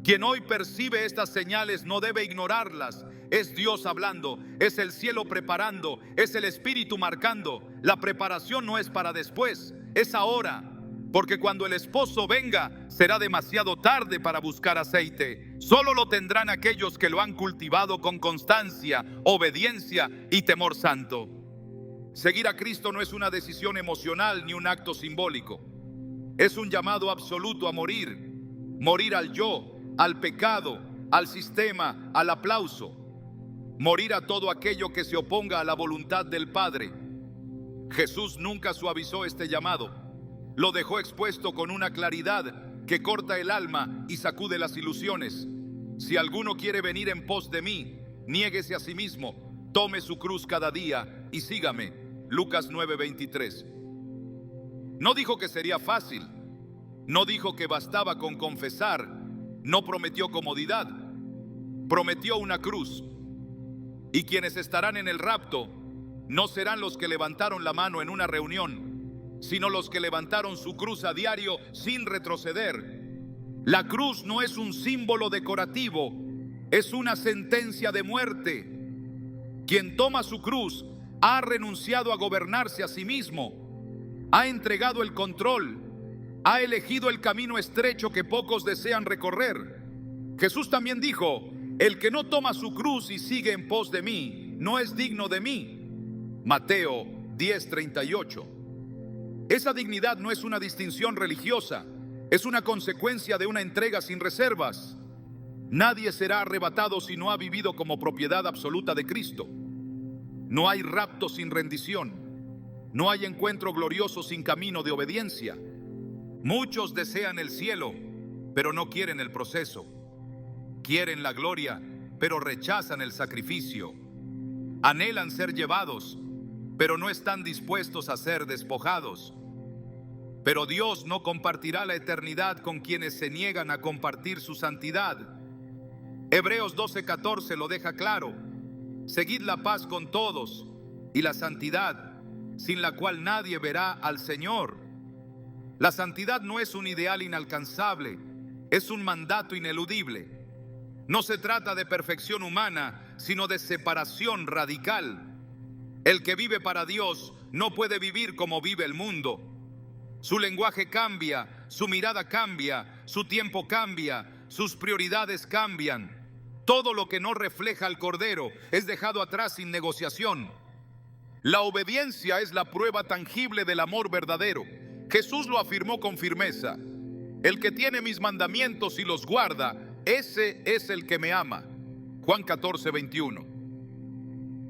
Quien hoy percibe estas señales no debe ignorarlas. Es Dios hablando, es el cielo preparando, es el Espíritu marcando. La preparación no es para después, es ahora. Porque cuando el esposo venga, será demasiado tarde para buscar aceite. Solo lo tendrán aquellos que lo han cultivado con constancia, obediencia y temor santo. Seguir a Cristo no es una decisión emocional ni un acto simbólico. Es un llamado absoluto a morir. Morir al yo, al pecado, al sistema, al aplauso. Morir a todo aquello que se oponga a la voluntad del Padre. Jesús nunca suavizó este llamado. Lo dejó expuesto con una claridad que corta el alma y sacude las ilusiones. Si alguno quiere venir en pos de mí, niéguese a sí mismo, tome su cruz cada día y sígame. Lucas 9:23. No dijo que sería fácil. No dijo que bastaba con confesar. No prometió comodidad. Prometió una cruz. Y quienes estarán en el rapto no serán los que levantaron la mano en una reunión, sino los que levantaron su cruz a diario sin retroceder. La cruz no es un símbolo decorativo, es una sentencia de muerte. Quien toma su cruz ha renunciado a gobernarse a sí mismo, ha entregado el control, ha elegido el camino estrecho que pocos desean recorrer. Jesús también dijo: el que no toma su cruz y sigue en pos de mí, no es digno de mí. Mateo 10:38. Esa dignidad no es una distinción religiosa, es una consecuencia de una entrega sin reservas. Nadie será arrebatado si no ha vivido como propiedad absoluta de Cristo. No hay rapto sin rendición. No hay encuentro glorioso sin camino de obediencia. Muchos desean el cielo, pero no quieren el proceso. Quieren la gloria, pero rechazan el sacrificio. Anhelan ser llevados, pero no están dispuestos a ser despojados. Pero Dios no compartirá la eternidad con quienes se niegan a compartir su santidad. Hebreos 12:14 lo deja claro: seguid la paz con todos y la santidad, sin la cual nadie verá al Señor. La santidad no es un ideal inalcanzable, es un mandato ineludible. No se trata de perfección humana, sino de separación radical. El que vive para Dios no puede vivir como vive el mundo. Su lenguaje cambia, su mirada cambia, su tiempo cambia, sus prioridades cambian. Todo lo que no refleja al Cordero es dejado atrás sin negociación. La obediencia es la prueba tangible del amor verdadero. Jesús lo afirmó con firmeza. El que tiene mis mandamientos y los guarda, ese es el que me ama. Juan 14:21.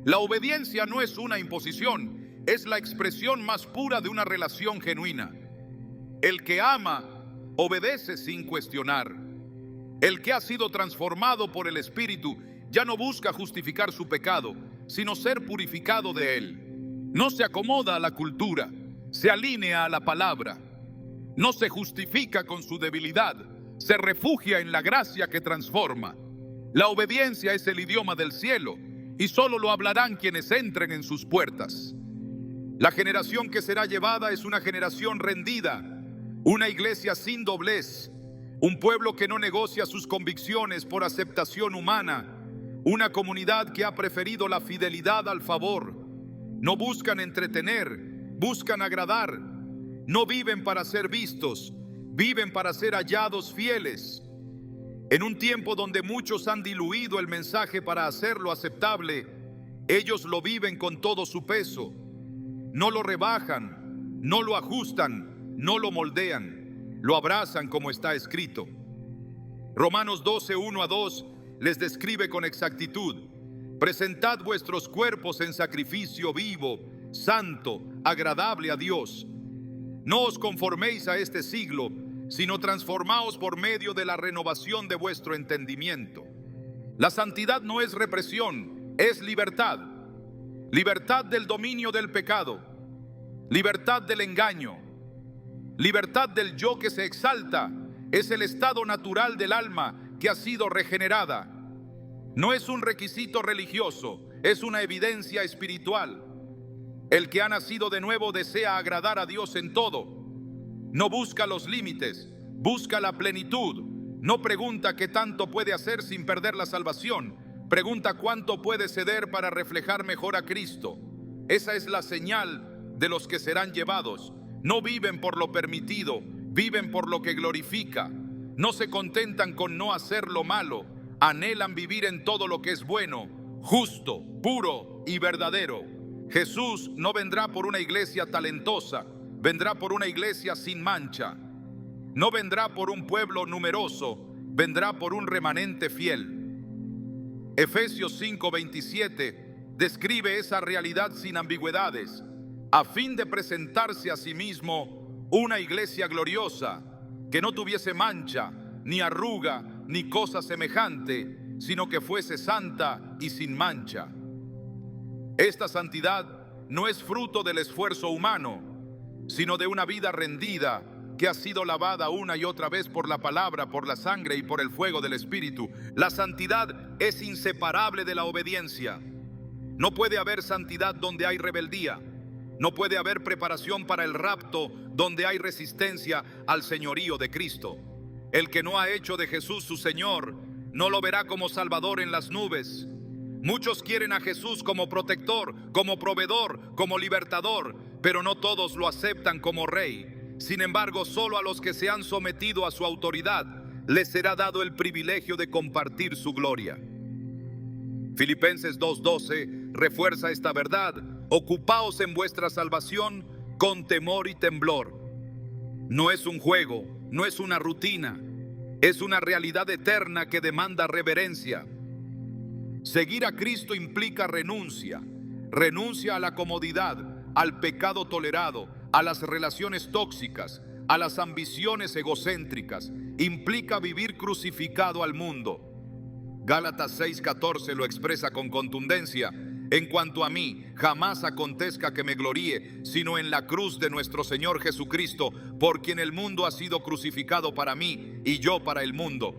La obediencia no es una imposición, es la expresión más pura de una relación genuina. El que ama, obedece sin cuestionar. El que ha sido transformado por el Espíritu ya no busca justificar su pecado, sino ser purificado de él. No se acomoda a la cultura, se alinea a la palabra. No se justifica con su debilidad, se refugia en la gracia que transforma. La obediencia es el idioma del cielo y solo lo hablarán quienes entren en sus puertas. La generación que será llevada es una generación rendida, una iglesia sin doblez, un pueblo que no negocia sus convicciones por aceptación humana, una comunidad que ha preferido la fidelidad al favor. No buscan entretener, buscan agradar. No viven para ser vistos, viven para ser hallados fieles. En un tiempo donde muchos han diluido el mensaje para hacerlo aceptable, ellos lo viven con todo su peso. No lo rebajan, no lo ajustan, no lo moldean, lo abrazan como está escrito. Romanos 12:1-2 les describe con exactitud: presentad vuestros cuerpos en sacrificio vivo, santo, agradable a Dios. No os conforméis a este siglo, sino transformaos por medio de la renovación de vuestro entendimiento. La santidad no es represión, es libertad. Libertad del dominio del pecado, libertad del engaño, libertad del yo que se exalta. Es el estado natural del alma que ha sido regenerada. No es un requisito religioso, es una evidencia espiritual. El que ha nacido de nuevo desea agradar a Dios en todo. No busca los límites, busca la plenitud. No pregunta qué tanto puede hacer sin perder la salvación. Pregunta cuánto puede ceder para reflejar mejor a Cristo. Esa es la señal de los que serán llevados. No viven por lo permitido, viven por lo que glorifica. No se contentan con no hacer lo malo. Anhelan vivir en todo lo que es bueno, justo, puro y verdadero. Jesús no vendrá por una iglesia talentosa, vendrá por una iglesia sin mancha. No vendrá por un pueblo numeroso, vendrá por un remanente fiel. Efesios 5:27 describe esa realidad sin ambigüedades, a fin de presentarse a sí mismo una iglesia gloriosa, que no tuviese mancha, ni arruga, ni cosa semejante, sino que fuese santa y sin mancha. Esta santidad no es fruto del esfuerzo humano, sino de una vida rendida que ha sido lavada una y otra vez por la palabra, por la sangre y por el fuego del Espíritu. La santidad es inseparable de la obediencia. No puede haber santidad donde hay rebeldía. No puede haber preparación para el rapto donde hay resistencia al señorío de Cristo. El que no ha hecho de Jesús su Señor no lo verá como Salvador en las nubes. Muchos quieren a Jesús como protector, como proveedor, como libertador, pero no todos lo aceptan como Rey. Sin embargo, solo a los que se han sometido a su autoridad les será dado el privilegio de compartir su gloria. Filipenses 2:12 refuerza esta verdad: ocupaos en vuestra salvación con temor y temblor. No es un juego, no es una rutina, es una realidad eterna que demanda reverencia. Seguir a Cristo implica renuncia a la comodidad, al pecado tolerado, a las relaciones tóxicas, a las ambiciones egocéntricas. Implica vivir crucificado al mundo. Gálatas 6:14 lo expresa con contundencia: en cuanto a mí, jamás acontezca que me gloríe, sino en la cruz de nuestro Señor Jesucristo, por quien el mundo ha sido crucificado para mí y yo para el mundo.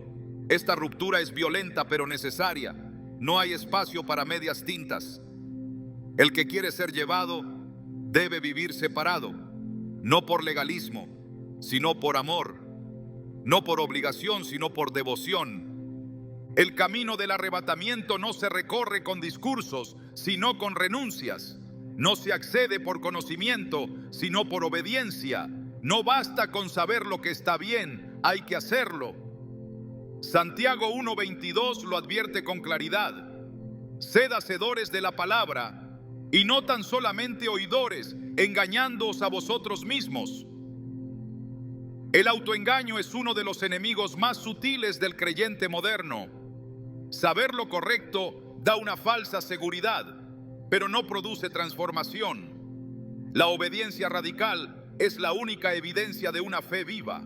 Esta ruptura es violenta pero necesaria. No hay espacio para medias tintas. El que quiere ser llevado debe vivir separado, no por legalismo, sino por amor, no por obligación, sino por devoción. El camino del arrebatamiento no se recorre con discursos, sino con renuncias. No se accede por conocimiento, sino por obediencia. No basta con saber lo que está bien, hay que hacerlo. Santiago 1:22 lo advierte con claridad. Sed hacedores de la palabra, y no tan solamente oidores, engañándoos a vosotros mismos. El autoengaño es uno de los enemigos más sutiles del creyente moderno. Saber lo correcto da una falsa seguridad, pero no produce transformación. La obediencia radical es la única evidencia de una fe viva.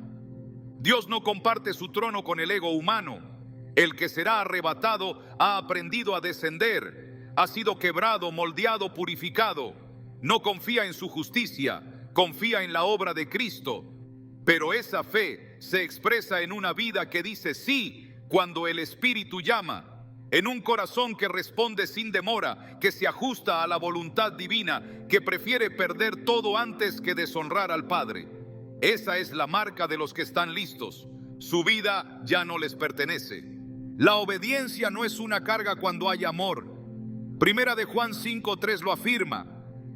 Dios no comparte su trono con el ego humano. El que será arrebatado ha aprendido a descender, ha sido quebrado, moldeado, purificado. No confía en su justicia, confía en la obra de Cristo. Pero esa fe se expresa en una vida que dice sí cuando el Espíritu llama, en un corazón que responde sin demora, que se ajusta a la voluntad divina, que prefiere perder todo antes que deshonrar al Padre. Esa es la marca de los que están listos. Su vida ya no les pertenece. La obediencia no es una carga cuando hay amor. Primera de Juan 5:3 lo afirma.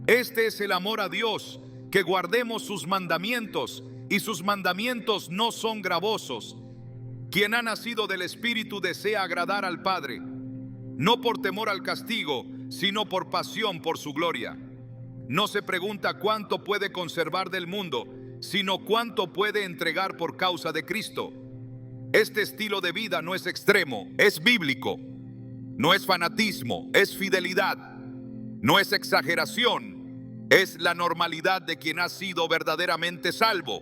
Este es el amor a Dios, que guardemos sus mandamientos, y sus mandamientos no son gravosos. Quien ha nacido del Espíritu desea agradar al Padre, no por temor al castigo, sino por pasión por su gloria. No se pregunta cuánto puede conservar del mundo, sino cuánto puede entregar por causa de Cristo. Este estilo de vida no es extremo, es bíblico. No es fanatismo, es fidelidad. No es exageración, es la normalidad de quien ha sido verdaderamente salvo.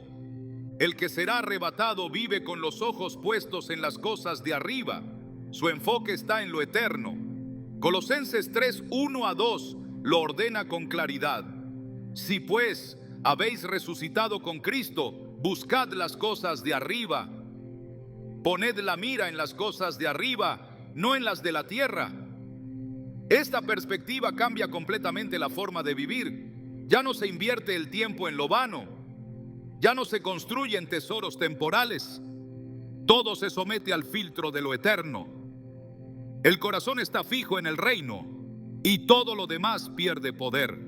El que será arrebatado vive con los ojos puestos en las cosas de arriba. Su enfoque está en lo eterno. Colosenses 3:1-2 lo ordena con claridad. Si pues habéis resucitado con Cristo, buscad las cosas de arriba. Poned la mira en las cosas de arriba, no en las de la tierra. Esta perspectiva cambia completamente la forma de vivir. Ya no se invierte el tiempo en lo vano. Ya no se construyen tesoros temporales. Todo se somete al filtro de lo eterno. El corazón está fijo en el reino y todo lo demás pierde poder.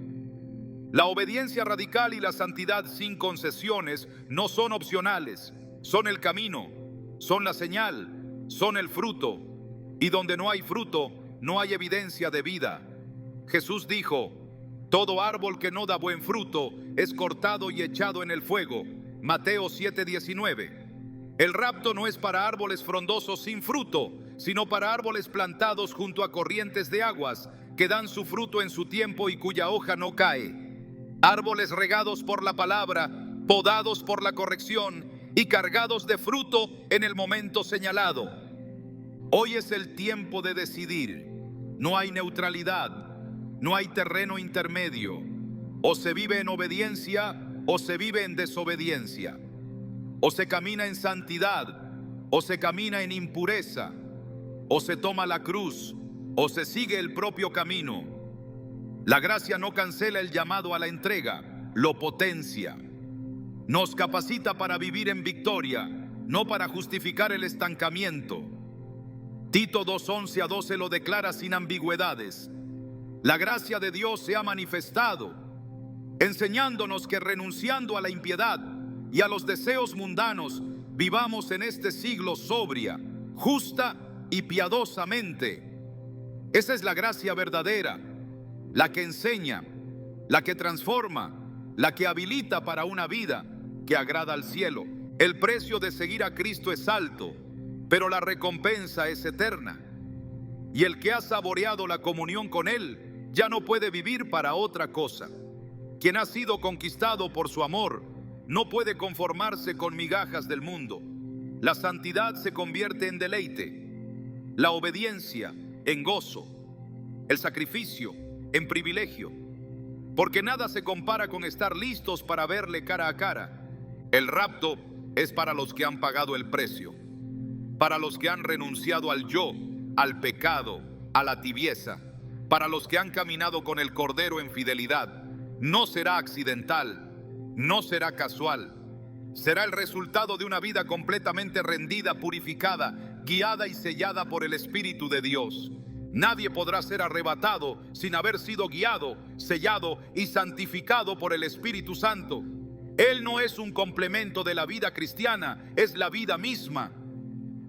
La obediencia radical y la santidad sin concesiones no son opcionales, son el camino, son la señal, son el fruto. Y donde no hay fruto, no hay evidencia de vida. Jesús dijo: todo árbol que no da buen fruto es cortado y echado en el fuego. Mateo 7:19. El rapto no es para árboles frondosos sin fruto, sino para árboles plantados junto a corrientes de aguas, que dan su fruto en su tiempo y cuya hoja no cae. Árboles regados por la palabra, podados por la corrección y cargados de fruto en el momento señalado. Hoy es el tiempo de decidir. No hay neutralidad. No hay terreno intermedio. O se vive en obediencia o se vive en desobediencia. O se camina en santidad o se camina en impureza. O se toma la cruz o se sigue el propio camino. La gracia no cancela el llamado a la entrega, lo potencia. Nos capacita para vivir en victoria, no para justificar el estancamiento. Tito 2:11-12 lo declara sin ambigüedades. La gracia de Dios se ha manifestado, enseñándonos que renunciando a la impiedad y a los deseos mundanos, vivamos en este siglo sobria, justa y piadosamente. Esa es la gracia verdadera, la que enseña, la que transforma, la que habilita para una vida que agrada al cielo. El precio de seguir a Cristo es alto, pero la recompensa es eterna. Y el que ha saboreado la comunión con Él ya no puede vivir para otra cosa. Quien ha sido conquistado por su amor no puede conformarse con migajas del mundo. La santidad se convierte en deleite, la obediencia en gozo, el sacrificio en privilegio, porque nada se compara con estar listos para verle cara a cara. El rapto es para los que han pagado el precio, para los que han renunciado al yo, al pecado, a la tibieza, para los que han caminado con el Cordero en fidelidad. No será accidental, no será casual, Será el resultado de una vida completamente rendida, purificada, guiada y sellada por el Espíritu de Dios. Nadie podrá ser arrebatado sin haber sido guiado, sellado y santificado por el Espíritu Santo. Él no es un complemento de la vida cristiana, es la vida misma.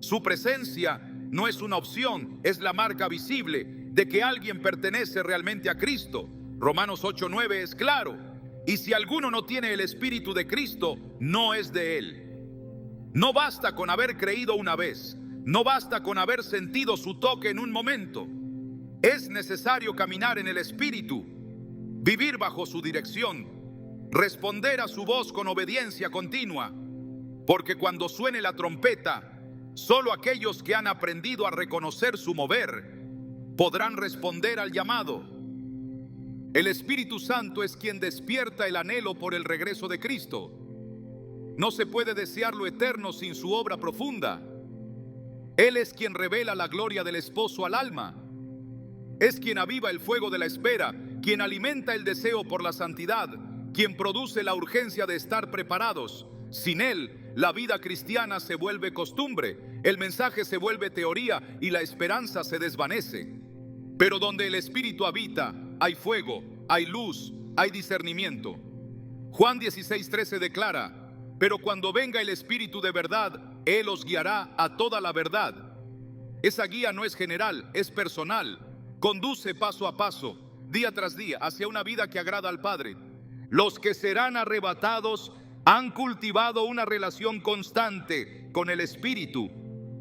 Su presencia no es una opción, es la marca visible de que alguien pertenece realmente a Cristo. Romanos 8:9 es claro. Y si alguno no tiene el Espíritu de Cristo, no es de Él. No basta con haber creído una vez, no basta con haber sentido su toque en un momento. Es necesario caminar en el Espíritu, vivir bajo su dirección, responder a su voz con obediencia continua, porque cuando suene la trompeta, solo aquellos que han aprendido a reconocer su mover podrán responder al llamado. El Espíritu Santo es quien despierta el anhelo por el regreso de Cristo. No se puede desear lo eterno sin su obra profunda. Él es quien revela la gloria del esposo al alma. Es quien aviva el fuego de la espera, quien alimenta el deseo por la santidad, quien produce la urgencia de estar preparados. Sin Él, la vida cristiana se vuelve costumbre, el mensaje se vuelve teoría y la esperanza se desvanece. Pero donde el Espíritu habita, hay fuego, hay luz, hay discernimiento. Juan 16:13 declara: pero cuando venga el Espíritu de verdad, Él os guiará a toda la verdad. Esa guía no es general, es personal. Conduce paso a paso, día tras día, hacia una vida que agrada al Padre. Los que serán arrebatados han cultivado una relación constante con el Espíritu.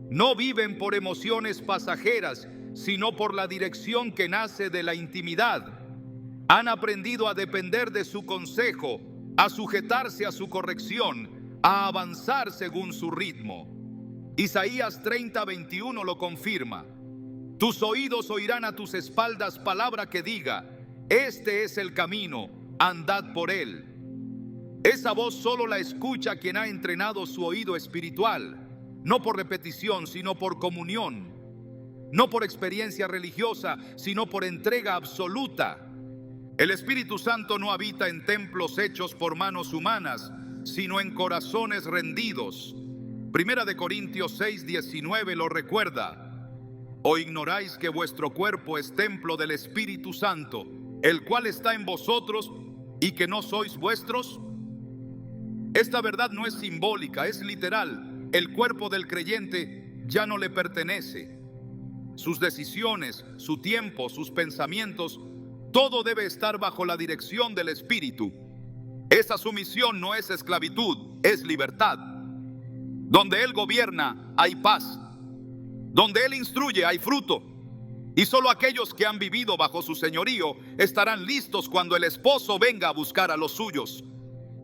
No viven por emociones pasajeras, sino por la dirección que nace de la intimidad. Han aprendido a depender de su consejo, a sujetarse a su corrección, a avanzar según su ritmo. Isaías 30:21 lo confirma. Tus oídos oirán a tus espaldas palabra que diga: este es el camino, andad por él. Esa voz solo la escucha quien ha entrenado su oído espiritual, no por repetición, sino por comunión, no por experiencia religiosa, sino por entrega absoluta. El Espíritu Santo no habita en templos hechos por manos humanas, sino en corazones rendidos. Primera de Corintios 6:19 lo recuerda. ¿O ignoráis que vuestro cuerpo es templo del Espíritu Santo, el cual está en vosotros y que no sois vuestros? Esta verdad no es simbólica, es literal. El cuerpo del creyente ya no le pertenece. Sus decisiones, su tiempo, sus pensamientos, todo debe estar bajo la dirección del Espíritu. Esa sumisión no es esclavitud, es libertad. Donde Él gobierna, hay paz. Donde Él instruye, hay fruto. Y solo aquellos que han vivido bajo su señorío estarán listos cuando el esposo venga a buscar a los suyos.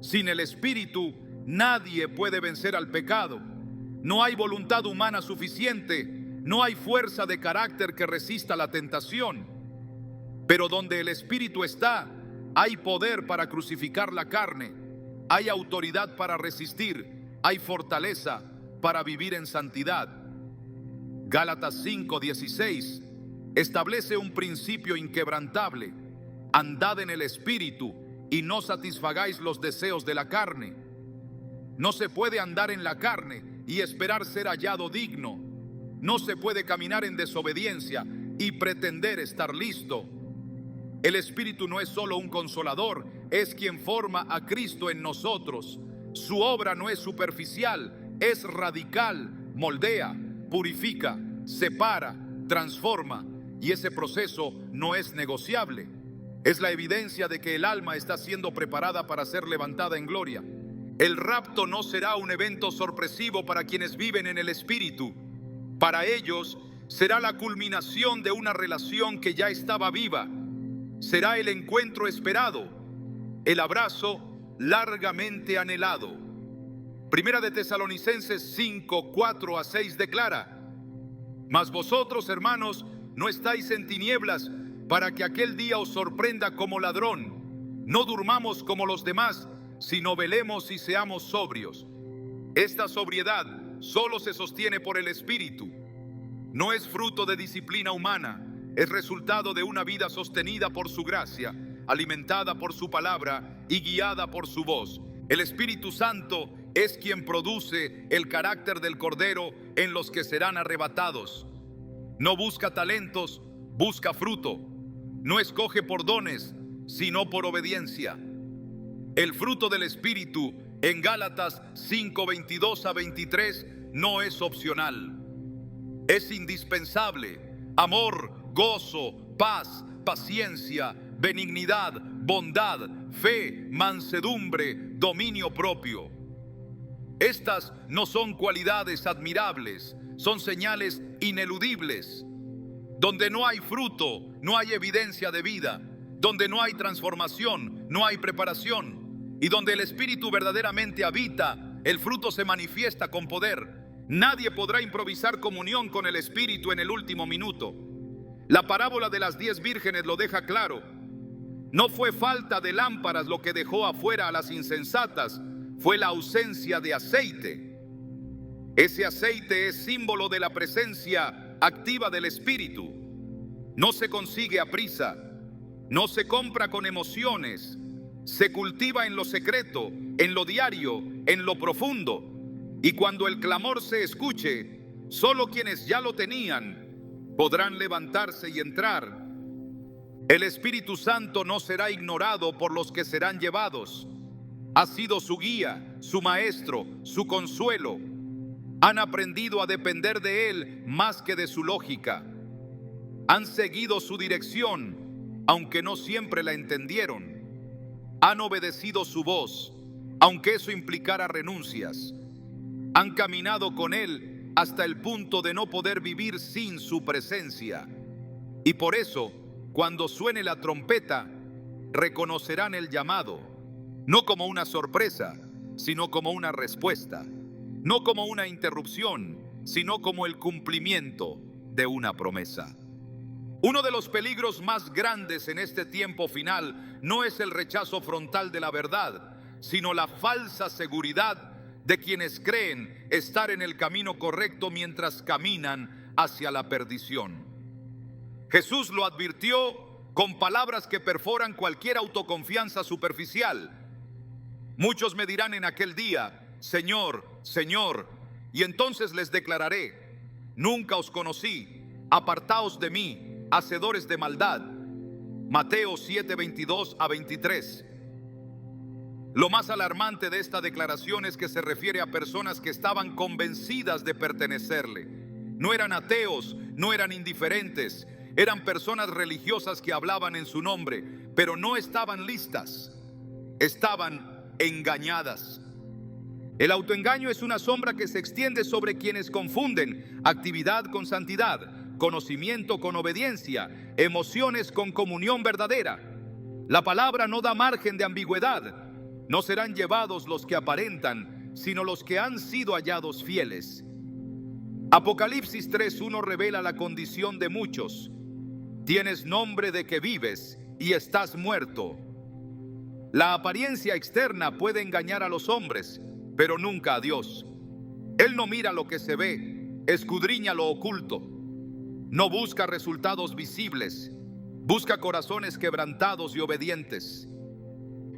Sin el Espíritu, nadie puede vencer al pecado. No hay voluntad humana suficiente, no hay fuerza de carácter que resista la tentación. Pero donde el Espíritu está, hay poder para crucificar la carne, hay autoridad para resistir, hay fortaleza para vivir en santidad. Gálatas 5:16 establece un principio inquebrantable: andad en el Espíritu y no satisfagáis los deseos de la carne. No se puede andar en la carne y esperar ser hallado digno. No se puede caminar en desobediencia y pretender estar listo. El Espíritu no es solo un consolador, es quien forma a Cristo en nosotros. Su obra no es superficial, es radical, moldea, purifica, separa, transforma, y ese proceso no es negociable. Es la evidencia de que el alma está siendo preparada para ser levantada en gloria. El rapto no será un evento sorpresivo para quienes viven en el Espíritu. Para ellos será la culminación de una relación que ya estaba viva. Será el encuentro esperado, el abrazo largamente anhelado. Primera de Tesalonicenses 5:4-6 declara: mas vosotros, hermanos, no estáis en tinieblas para que aquel día os sorprenda como ladrón. No durmamos como los demás, sino velemos y seamos sobrios. Esta sobriedad solo se sostiene por el Espíritu. No es fruto de disciplina humana, es resultado de una vida sostenida por su gracia, alimentada por su palabra y guiada por su voz. El Espíritu Santo es quien produce el carácter del Cordero en los que serán arrebatados. No busca talentos, busca fruto. No escoge por dones, sino por obediencia. El fruto del Espíritu en Gálatas 5:22-23 no es opcional. Es indispensable. Amor, gozo, paz, paciencia, benignidad, bondad, fe, mansedumbre, dominio propio. Estas no son cualidades admirables, son señales ineludibles. Donde no hay fruto, no hay evidencia de vida. Donde no hay transformación, no hay preparación. Y donde el Espíritu verdaderamente habita, el fruto se manifiesta con poder. Nadie podrá improvisar comunión con el Espíritu en el último minuto. La parábola de las 10 vírgenes lo deja claro. No fue falta de lámparas lo que dejó afuera a las insensatas, fue la ausencia de aceite. Ese aceite es símbolo de la presencia activa del Espíritu. No se consigue a prisa, no se compra con emociones, se cultiva en lo secreto, en lo diario, en lo profundo. Y cuando el clamor se escuche, solo quienes ya lo tenían podrán levantarse y entrar. El Espíritu Santo no será ignorado por los que serán llevados. Ha sido su guía, su maestro, su consuelo. Han aprendido a depender de Él más que de su lógica. Han seguido su dirección, aunque no siempre la entendieron. Han obedecido su voz, aunque eso implicara renuncias. Han caminado con Él hasta el punto de no poder vivir sin su presencia. Y por eso, cuando suene la trompeta, reconocerán el llamado, no como una sorpresa, sino como una respuesta, no como una interrupción, sino como el cumplimiento de una promesa. Uno de los peligros más grandes en este tiempo final no es el rechazo frontal de la verdad, sino la falsa seguridad de quienes creen estar en el camino correcto mientras caminan hacia la perdición. Jesús lo advirtió con palabras que perforan cualquier autoconfianza superficial. Muchos me dirán en aquel día: Señor, Señor, y entonces les declararé: nunca os conocí, apartaos de mí, hacedores de maldad. Mateo 7:22-23. Lo más alarmante de esta declaración es que se refiere a personas que estaban convencidas de pertenecerle. No eran ateos, no eran indiferentes, eran personas religiosas que hablaban en su nombre, pero no estaban listas, estaban engañadas. El autoengaño es una sombra que se extiende sobre quienes confunden actividad con santidad, conocimiento con obediencia, emociones con comunión verdadera. La palabra no da margen de ambigüedad. No serán llevados los que aparentan, sino los que han sido hallados fieles. Apocalipsis 3:1 revela la condición de muchos. Tienes nombre de que vives y estás muerto. La apariencia externa puede engañar a los hombres, pero nunca a Dios. Él no mira lo que se ve, escudriña lo oculto. No busca resultados visibles, busca corazones quebrantados y obedientes.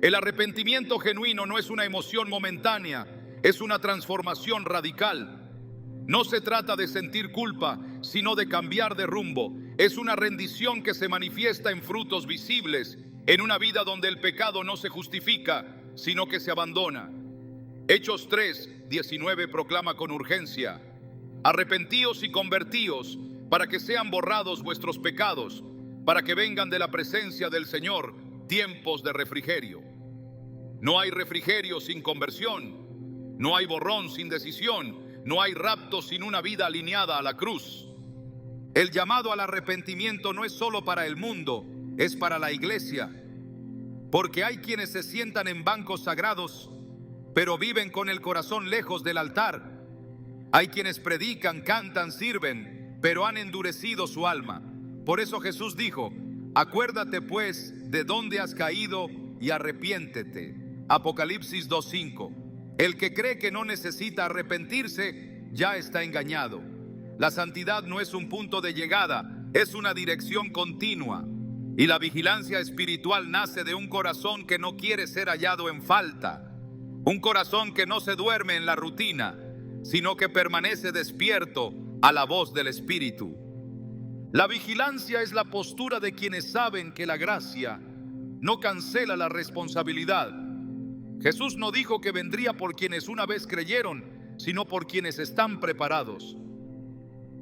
El arrepentimiento genuino no es una emoción momentánea, es una transformación radical. No se trata de sentir culpa, sino de cambiar de rumbo. Es una rendición que se manifiesta en frutos visibles, en una vida donde el pecado no se justifica, sino que se abandona. Hechos 3:19 proclama con urgencia: arrepentíos y convertíos para que sean borrados vuestros pecados, para que vengan de la presencia del Señor tiempos de refrigerio. No hay refrigerio sin conversión, no hay borrón sin decisión, no hay rapto sin una vida alineada a la cruz. El llamado al arrepentimiento no es solo para el mundo, es para la iglesia, porque hay quienes se sientan en bancos sagrados, pero viven con el corazón lejos del altar. Hay quienes predican, cantan, sirven, pero han endurecido su alma. Por eso Jesús dijo: acuérdate pues de dónde has caído y arrepiéntete. Apocalipsis 2:5. El que cree que no necesita arrepentirse ya está engañado. La santidad no es un punto de llegada, es una dirección continua. Y la vigilancia espiritual nace de un corazón que no quiere ser hallado en falta. Un corazón que no se duerme en la rutina, sino que permanece despierto a la voz del Espíritu. La vigilancia es la postura de quienes saben que la gracia no cancela la responsabilidad. Jesús no dijo que vendría por quienes una vez creyeron, sino por quienes están preparados.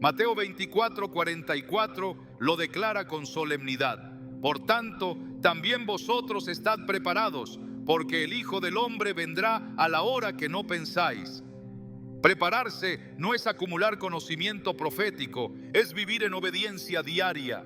Mateo 24:44 lo declara con solemnidad. Por tanto, también vosotros estad preparados, porque el Hijo del Hombre vendrá a la hora que no pensáis. Prepararse no es acumular conocimiento profético, es vivir en obediencia diaria.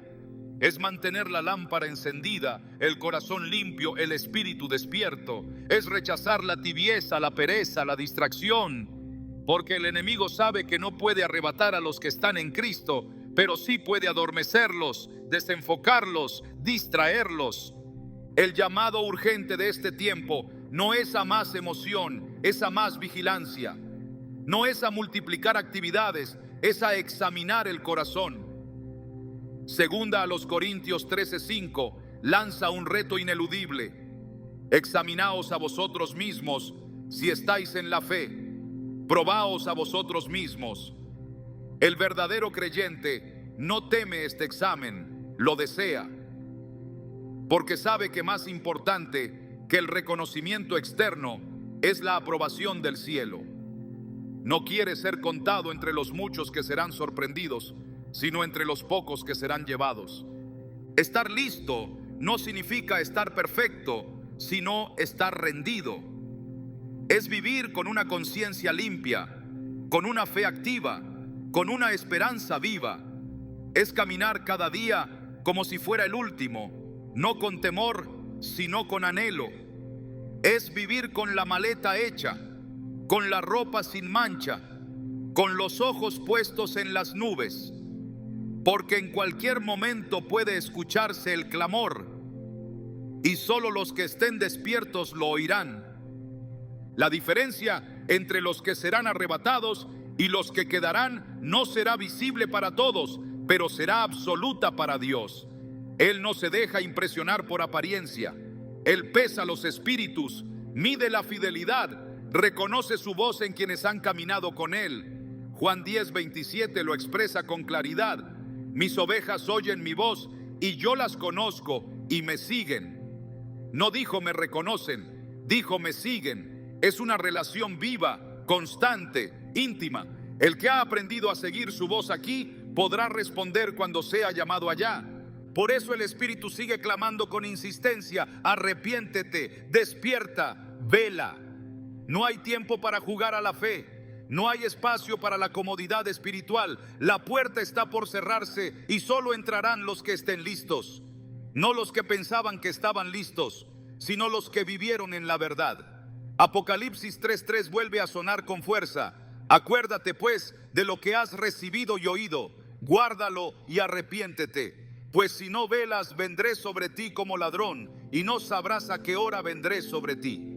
Es mantener la lámpara encendida, el corazón limpio, el espíritu despierto. Es rechazar la tibieza, la pereza, la distracción. Porque el enemigo sabe que no puede arrebatar a los que están en Cristo, pero sí puede adormecerlos, desenfocarlos, distraerlos. El llamado urgente de este tiempo no es a más emoción, es a más vigilancia. No es a multiplicar actividades, es a examinar el corazón. Segunda a los Corintios 13:5 lanza un reto ineludible. Examinaos a vosotros mismos si estáis en la fe. Probaos a vosotros mismos. El verdadero creyente no teme este examen, lo desea, porque sabe que más importante que el reconocimiento externo es la aprobación del cielo. No quiere ser contado entre los muchos que serán sorprendidos, sino entre los pocos que serán llevados. Estar listo no significa estar perfecto, sino estar rendido. Es vivir con una conciencia limpia, con una fe activa, con una esperanza viva. Es caminar cada día como si fuera el último, no con temor, sino con anhelo. Es vivir con la maleta hecha, con la ropa sin mancha, con los ojos puestos en las nubes, porque en cualquier momento puede escucharse el clamor y solo los que estén despiertos lo oirán. La diferencia entre los que serán arrebatados y los que quedarán no será visible para todos, pero será absoluta para Dios. Él no se deja impresionar por apariencia. Él pesa los espíritus, mide la fidelidad, reconoce su voz en quienes han caminado con Él. Juan 10:27 lo expresa con claridad. Mis ovejas oyen mi voz y yo las conozco y me siguen. No dijo me reconocen, dijo me siguen. Es una relación viva, constante, íntima. El que ha aprendido a seguir su voz aquí podrá responder cuando sea llamado allá. Por eso el Espíritu sigue clamando con insistencia: arrepiéntete, despierta, vela. No hay tiempo para jugar a la fe. No hay espacio para la comodidad espiritual. La puerta está por cerrarse y solo entrarán los que estén listos. No los que pensaban que estaban listos, sino los que vivieron en la verdad. Apocalipsis 3:3 vuelve a sonar con fuerza. Acuérdate pues de lo que has recibido y oído. Guárdalo y arrepiéntete. Pues si no velas, vendré sobre ti como ladrón y no sabrás a qué hora vendré sobre ti.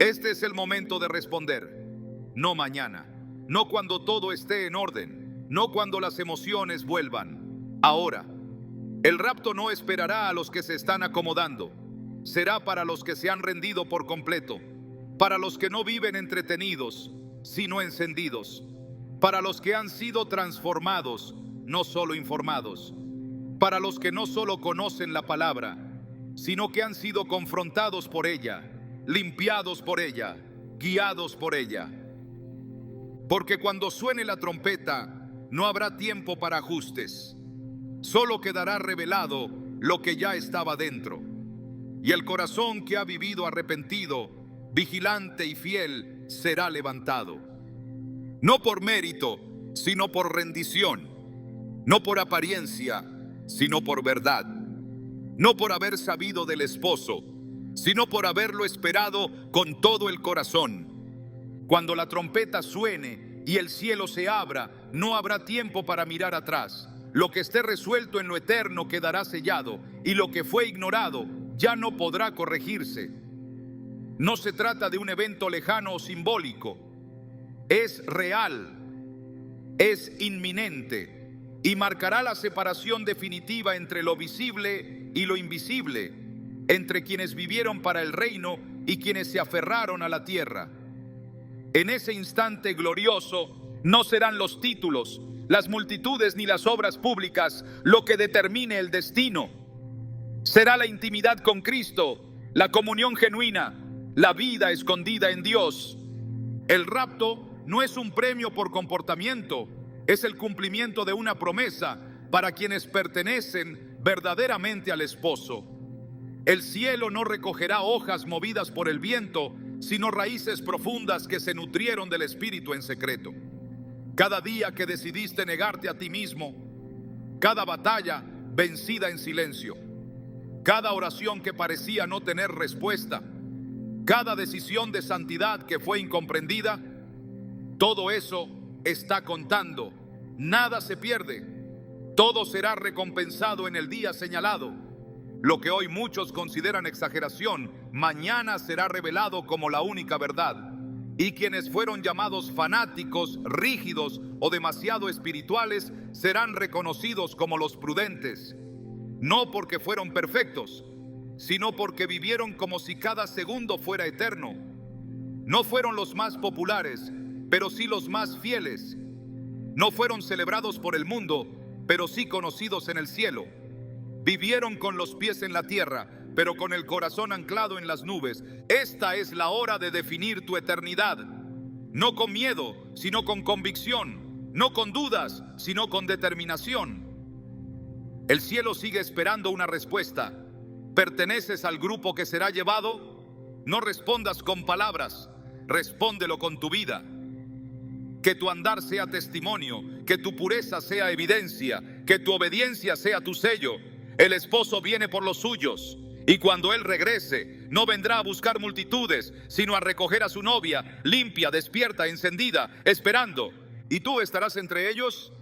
Este es el momento de responder. No mañana, no cuando todo esté en orden, no cuando las emociones vuelvan. Ahora, el rapto no esperará a los que se están acomodando. Será para los que se han rendido por completo, para los que no viven entretenidos, sino encendidos, para los que han sido transformados, no solo informados, para los que no solo conocen la palabra, sino que han sido confrontados por ella, limpiados por ella, guiados por ella. Porque cuando suene la trompeta, no habrá tiempo para ajustes. Solo quedará revelado lo que ya estaba dentro. Y el corazón que ha vivido arrepentido, vigilante y fiel, será levantado. No por mérito, sino por rendición. No por apariencia, sino por verdad. No por haber sabido del esposo, sino por haberlo esperado con todo el corazón. Cuando la trompeta suene y el cielo se abra, no habrá tiempo para mirar atrás. Lo que esté resuelto en lo eterno quedará sellado, y lo que fue ignorado ya no podrá corregirse. No se trata de un evento lejano o simbólico. Es real, es inminente, y marcará la separación definitiva entre lo visible y lo invisible, entre quienes vivieron para el reino y quienes se aferraron a la tierra. En ese instante glorioso no serán los títulos, las multitudes ni las obras públicas lo que determine el destino. Será la intimidad con Cristo, la comunión genuina, la vida escondida en Dios. El rapto no es un premio por comportamiento, es el cumplimiento de una promesa para quienes pertenecen verdaderamente al esposo. El cielo no recogerá hojas movidas por el viento, sino raíces profundas que se nutrieron del Espíritu en secreto. Cada día que decidiste negarte a ti mismo, cada batalla vencida en silencio, cada oración que parecía no tener respuesta, cada decisión de santidad que fue incomprendida, todo eso está contando. Nada se pierde. Todo será recompensado en el día señalado. Lo que hoy muchos consideran exageración, mañana será revelado como la única verdad. Y quienes fueron llamados fanáticos, rígidos o demasiado espirituales serán reconocidos como los prudentes. No porque fueron perfectos, sino porque vivieron como si cada segundo fuera eterno. No fueron los más populares, pero sí los más fieles. No fueron celebrados por el mundo, pero sí conocidos en el cielo. Vivieron con los pies en la tierra, pero con el corazón anclado en las nubes. Esta es la hora de definir tu eternidad. No con miedo, sino con convicción. No con dudas, sino con determinación. El cielo sigue esperando una respuesta. ¿Perteneces al grupo que será llevado? No respondas con palabras, respóndelo con tu vida. Que tu andar sea testimonio, que tu pureza sea evidencia, que tu obediencia sea tu sello. El esposo viene por los suyos, y cuando él regrese, no vendrá a buscar multitudes, sino a recoger a su novia, limpia, despierta, encendida, esperando. ¿Y tú estarás entre ellos?